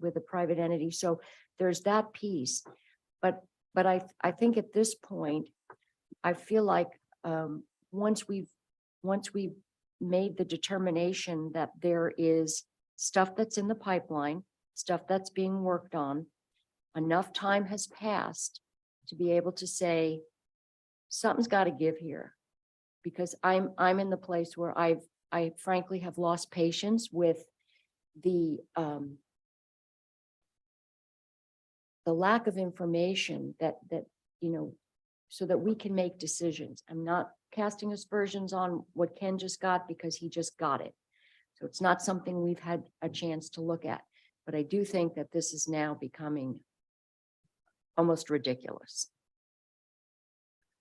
with a private entity. So there's that piece. But I think at this point, I feel like once we've made the determination that there is stuff that's in the pipeline, stuff that's being worked on, enough time has passed to be able to say something's got to give here, because I'm in the place where I frankly have lost patience with the lack of information that so that we can make decisions. I'm not casting aspersions on what Ken just got because he just got it. So it's not something we've had a chance to look at, but I do think that this is now becoming almost ridiculous.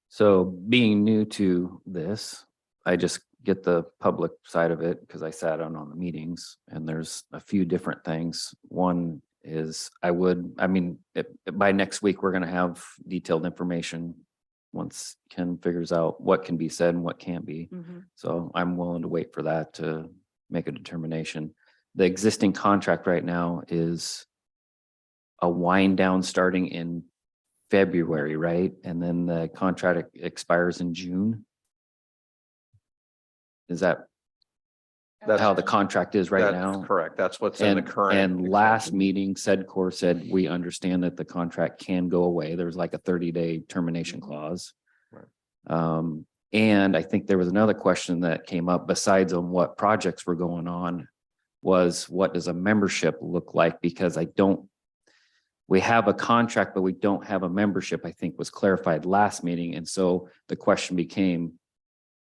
So being new to this, I just get the public side of it, because I sat on the meetings, and there's a few different things. One is by next week, we're gonna have detailed information once Ken figures out what can be said and what can't be. So I'm willing to wait for that to make a determination. The existing contract right now is a wind down starting in February, right? And then the contract expires in June. Is that how the contract is right That's now? correct. That's what's in the current. And last extension. meeting, SEDCOR said, we understand that the contract can go away. There's like a 30-day termination clause. Right. And I think there was another question that came up besides on what projects were going on was, what does a membership look like? Because we have a contract, but we don't have a membership, I think was clarified last meeting. And so the question became,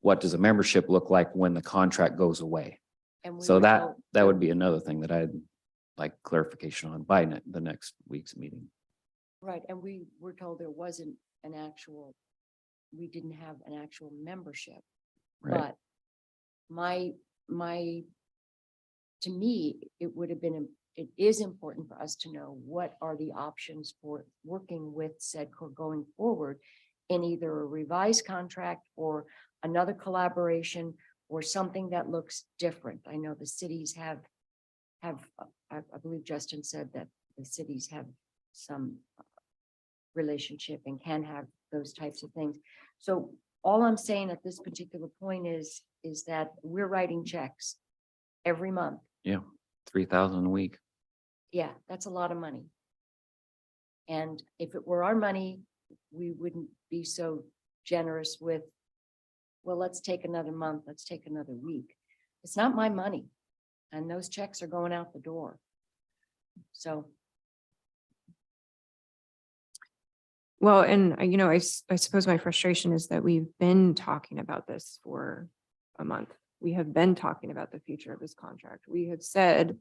what does a membership look like when the contract goes away? And we So were that told- would be another thing that I'd like clarification on by the next week's meeting. Right, and we were told there wasn't we didn't have an actual membership. Right. But to me, it is important for us to know what are the options for working with SEDCOR going forward in either a revised contract or another collaboration or something that looks different. I know the cities have, I believe Justin said that the cities have some relationship and can have those types of things. So all I'm saying at this particular point is that we're writing checks every month. Yeah, 3,000 a week. Yeah, that's a lot of money. And if it were our money, we wouldn't be so generous with, well, let's take another month, let's take another week. It's not my money. And those checks are going out the door. So. Well, and I suppose my frustration is that we've been talking about this for a month. We have been talking about the future of this contract. We have said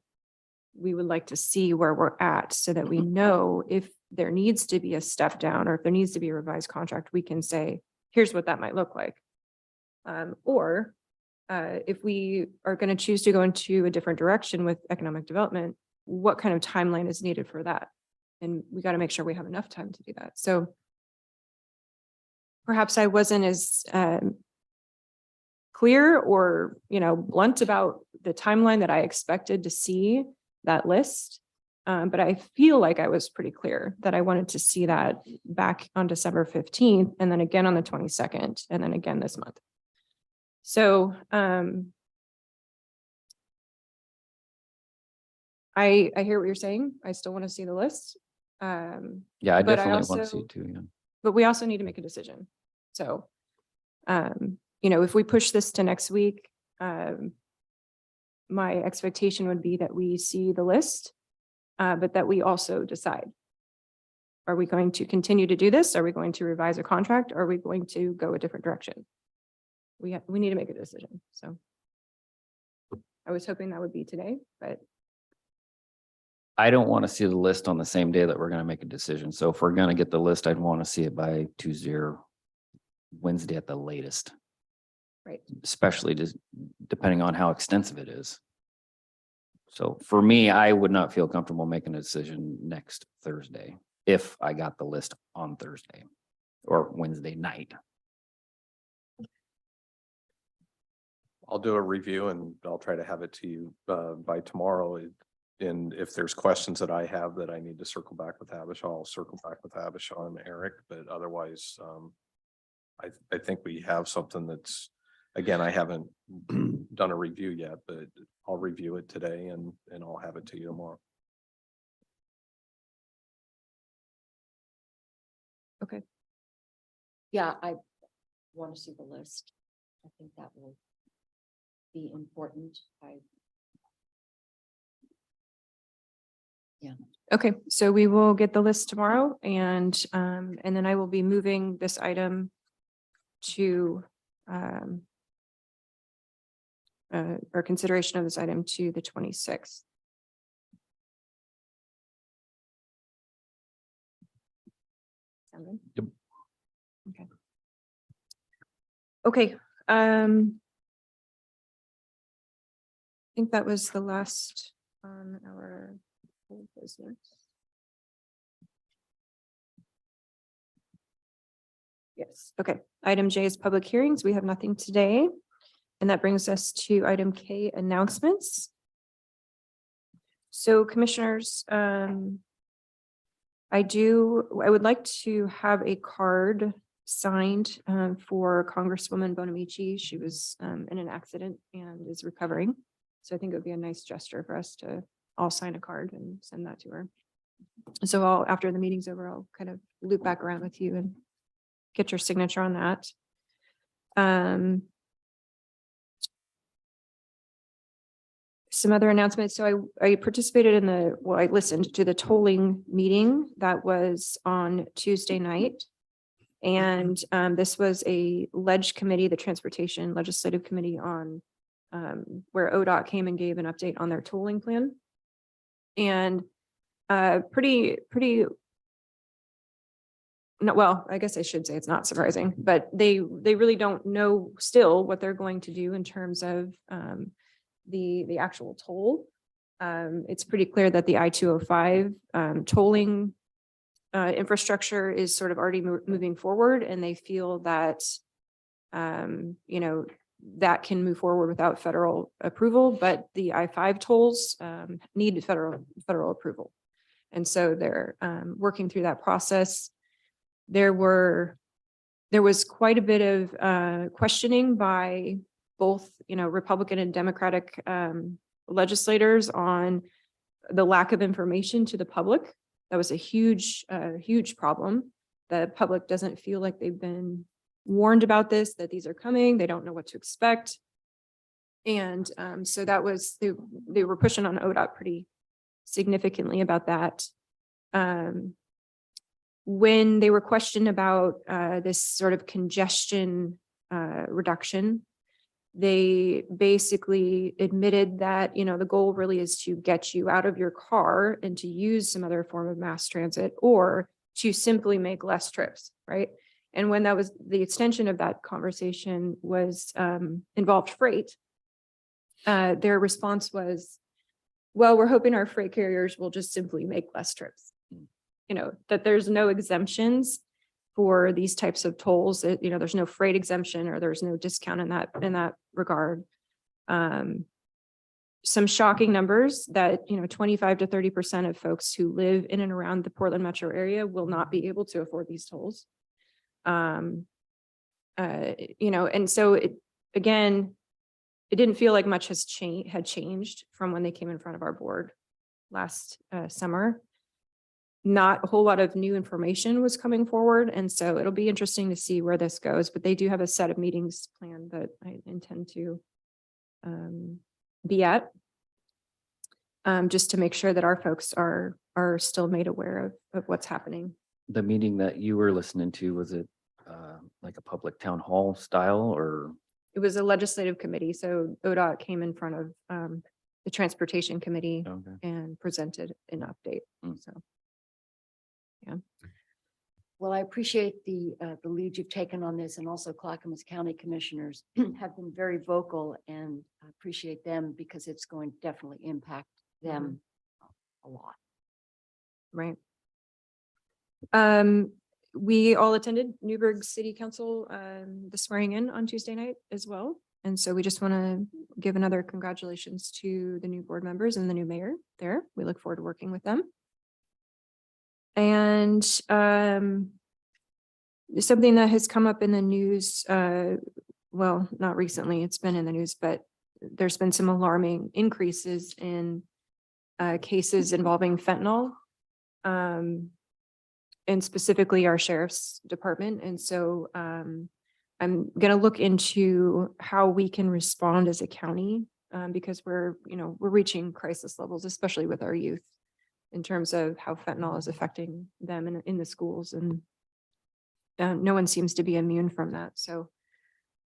we would like to see where we're at so that we know if there needs to be a step down or if there needs to be a revised contract, we can say, here's what that might look like. Or if we are going to choose to go into a different direction with economic development, what kind of timeline is needed for that? And we got to make sure we have enough time to do that. So perhaps I wasn't as clear or, blunt about the timeline that I expected to see that list. But I feel like I was pretty clear that I wanted to see that back on December 15th and then again on the 22nd and then again this month. So I hear what you're saying. I still want to see the list. Yeah, I but I definitely want to also- see it too. Yeah. But we also need to make a decision. So, if we push this to next week, my expectation would be that we see the list, but that we also decide. Are we going to continue to do this? Are we going to revise a contract? Are we going to go a different direction? We need to make a decision. So I was hoping that would be today, but I don't want to see the list on the same day that we're going to make a decision. So if we're going to get the list, I'd want to see it by Tuesday or Wednesday at the latest. Right. Especially just depending on how extensive it is. So for me, I would not feel comfortable making a decision next Thursday if I got the list on Thursday or Wednesday night. I'll do a review and I'll try to have it to you by tomorrow. And if there's questions that I have that I need to circle back with Abisha, I'll circle back with Abisha and Eric, but otherwise, I think we have something that's, again, I haven't done a review yet, but I'll review it today and I'll have it to you tomorrow. okay. Yeah, I want to see the list. I think that will be important. Okay, so we will get the list tomorrow and then I will be moving this item to or consideration of this item to the 26th. Sound good? Yep. Okay. Okay, think that was the last on our old business. Yes, okay. Item J is public hearings. We have nothing today. And that brings us to item K, announcements. So commissioners, I would like to have a card signed for Congresswoman Bonamici. She was in an accident and is recovering. So I think it would be a nice gesture for us to all sign a card and send that to her. So after the meeting's over, I'll kind of loop back around with you and get your signature on that. Some other announcements. So I participated in I listened to the tolling meeting that was on Tuesday night. And this was a ledge committee, the Transportation Legislative Committee on where ODOT came and gave an update on their tolling plan. And pretty no, well, I guess I should say it's not surprising, but they really don't know still what they're going to do in terms of the actual toll. It's pretty clear that the I-205 tolling infrastructure is sort of already moving forward, and they feel that that can move forward without federal approval, but the I-5 tolls need federal approval. And so they're working through that process. There was quite a bit of questioning by both, Republican and Democratic legislators on the lack of information to the public. That was a huge problem. The public doesn't feel like they've been warned about this, that these are coming. They don't know what to expect. And so that was, they were pushing on ODOT pretty significantly about that. When they were questioned about this sort of congestion reduction, they basically admitted that, the goal really is to get you out of your car and to use some other form of mass transit, or to simply make less trips, right? And when that was the extension of that conversation was involved freight, their response was, well, we're hoping our freight carriers will just simply make less trips. That there's no exemptions for these types of tolls. There's no freight exemption, or there's no discount in that regard. Some shocking numbers that 25 to 30% of folks who live in and around the Portland metro area will not be able to afford these tolls. And so it didn't feel like much had changed from when they came in front of our board last summer. Not a whole lot of new information was coming forward. And so it'll be interesting to see where this goes, but they do have a set of meetings planned that I intend to be at, just to make sure that our folks are still made aware of what's happening. The meeting that you were listening to, was it like a public town hall style, or? It was a legislative committee. So ODOT came in front of the Transportation Committee Okay. and presented an update. So. Yeah. Well, I appreciate the lead you've taken on this, and also Clackamas County Commissioners have been very vocal, and I appreciate them because it's going to definitely impact them a lot. Right. We all attended Newburgh City Council, the swearing in on Tuesday night as well. And so we just want to give another congratulations to the new board members and the new mayor there. We look forward to working with them. And something that has come up in the news, well, not recently, it's been in the news, but there's been some alarming increases in cases involving fentanyl, and specifically our sheriff's department. And so I'm going to look into how we can respond as a county, because we're reaching crisis levels, especially with our youth, in terms of how fentanyl is affecting them in the schools, and no one seems to be immune from that. So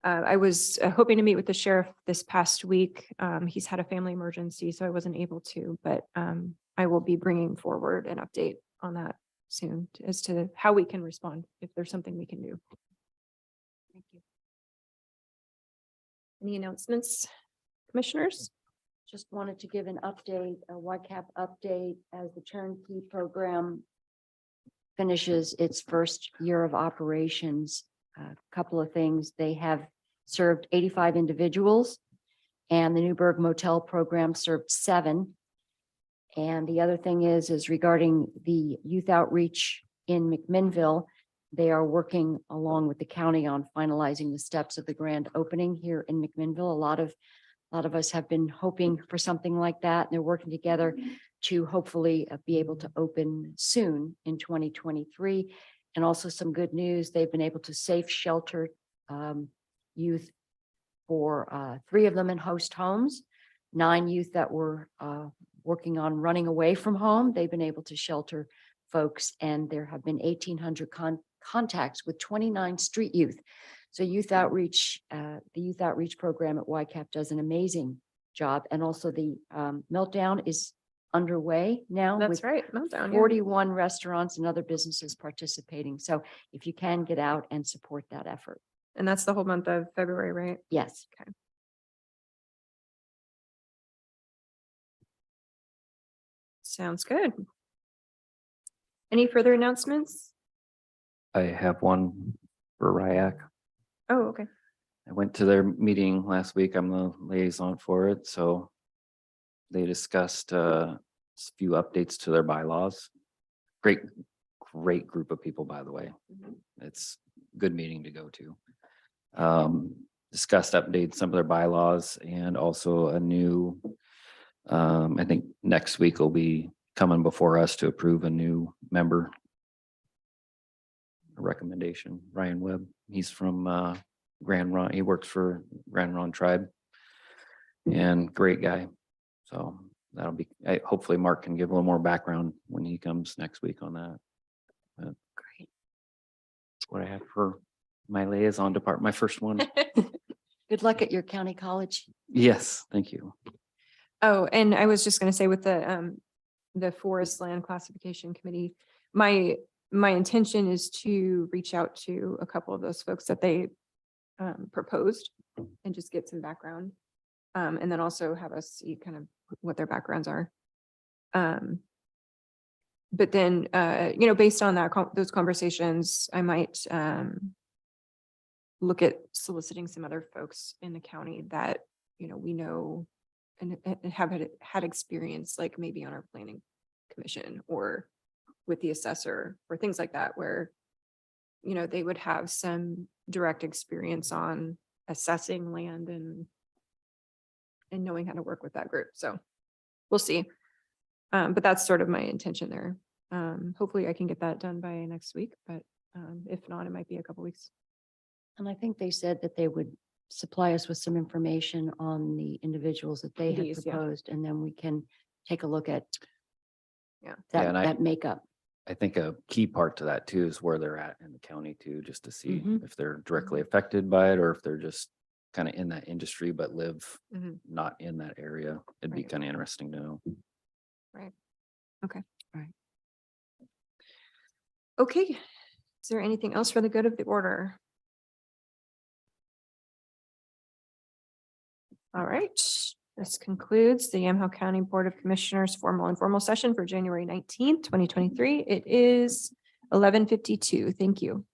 I was hoping to meet with the sheriff this past week. He's had a family emergency, so I wasn't able to, but I will be bringing forward an update on that soon as to how we can respond, if there's something we can do. Thank you. Any announcements, commissioners? Just wanted to give an update, a YCAP update as the turnkey program finishes its first year of operations. A couple of things, they have served 85 individuals and the Newburgh Motel program served 7. And the other thing is regarding the youth outreach in McMinnville. They are working along with the county on finalizing the steps of the grand opening here in McMinnville. A lot of us have been hoping for something like that. And they're working together to hopefully be able to open soon in 2023. And also some good news, they've been able to safe shelter youth for 3 of them in host homes, 9 youth that were working on running away from home. They've been able to shelter folks, and there have been 1,800 contacts with 29 street youth. So youth outreach, the youth outreach program at YCAP does an amazing job. And also the Meltdown is underway now. That's with right. Meltdown. Yeah. 41 restaurants and other businesses participating. So if you can get out and support that effort. And that's the whole month of February, right? Yes. Sounds good. Any further announcements? I have one for RIAC. Oh, okay. I went to their meeting last week. I'm the liaison for it, so they discussed a few updates to their bylaws. Great group of people, by the way. It's a good meeting to go to. Discussed updates, some of their bylaws, and also a new, I think next week will be coming before us to approve a new member. A recommendation, Ryan Webb. He's from Grand Ron. He works for Grand Ron Tribe. And great guy. So that'll be, hopefully Mark can give a little more background when he comes next week on that. But Great. that's what I have for my liaison department, my first one. Good luck at your county college. Yes, thank you. Oh, and I was just gonna say with the Forest Land Classification Committee, my intention is to reach out to a couple of those folks that they proposed and just get some background. And then also have us see kind of what their backgrounds are. But then, based on that, those conversations, I might look at soliciting some other folks in the county that, we know and have had experience, like maybe on our planning commission or with the assessor or things like that, where, they would have some direct experience on assessing land and knowing how to work with that group. So we'll see. But that's sort of my intention there. Hopefully I can get that done by next week, but if not, it might be a couple weeks. And I think they said that they would supply us with some information on the individuals that they had These, yeah. proposed, and then we can take a look at Yeah. Yeah, and that makeup. I think a key part to that too is where they're at in the county too, just to see Mhm. if they're directly affected by it or if they're just kind of in that industry but live Mhm. not in that area. It'd be Right. kind of interesting to know. Okay. Is there anything else for the good of the order? All right. This concludes the Yamhill County Board of Commissioners formal and informal session for January 19th, 2023. It is 11:52. Thank you.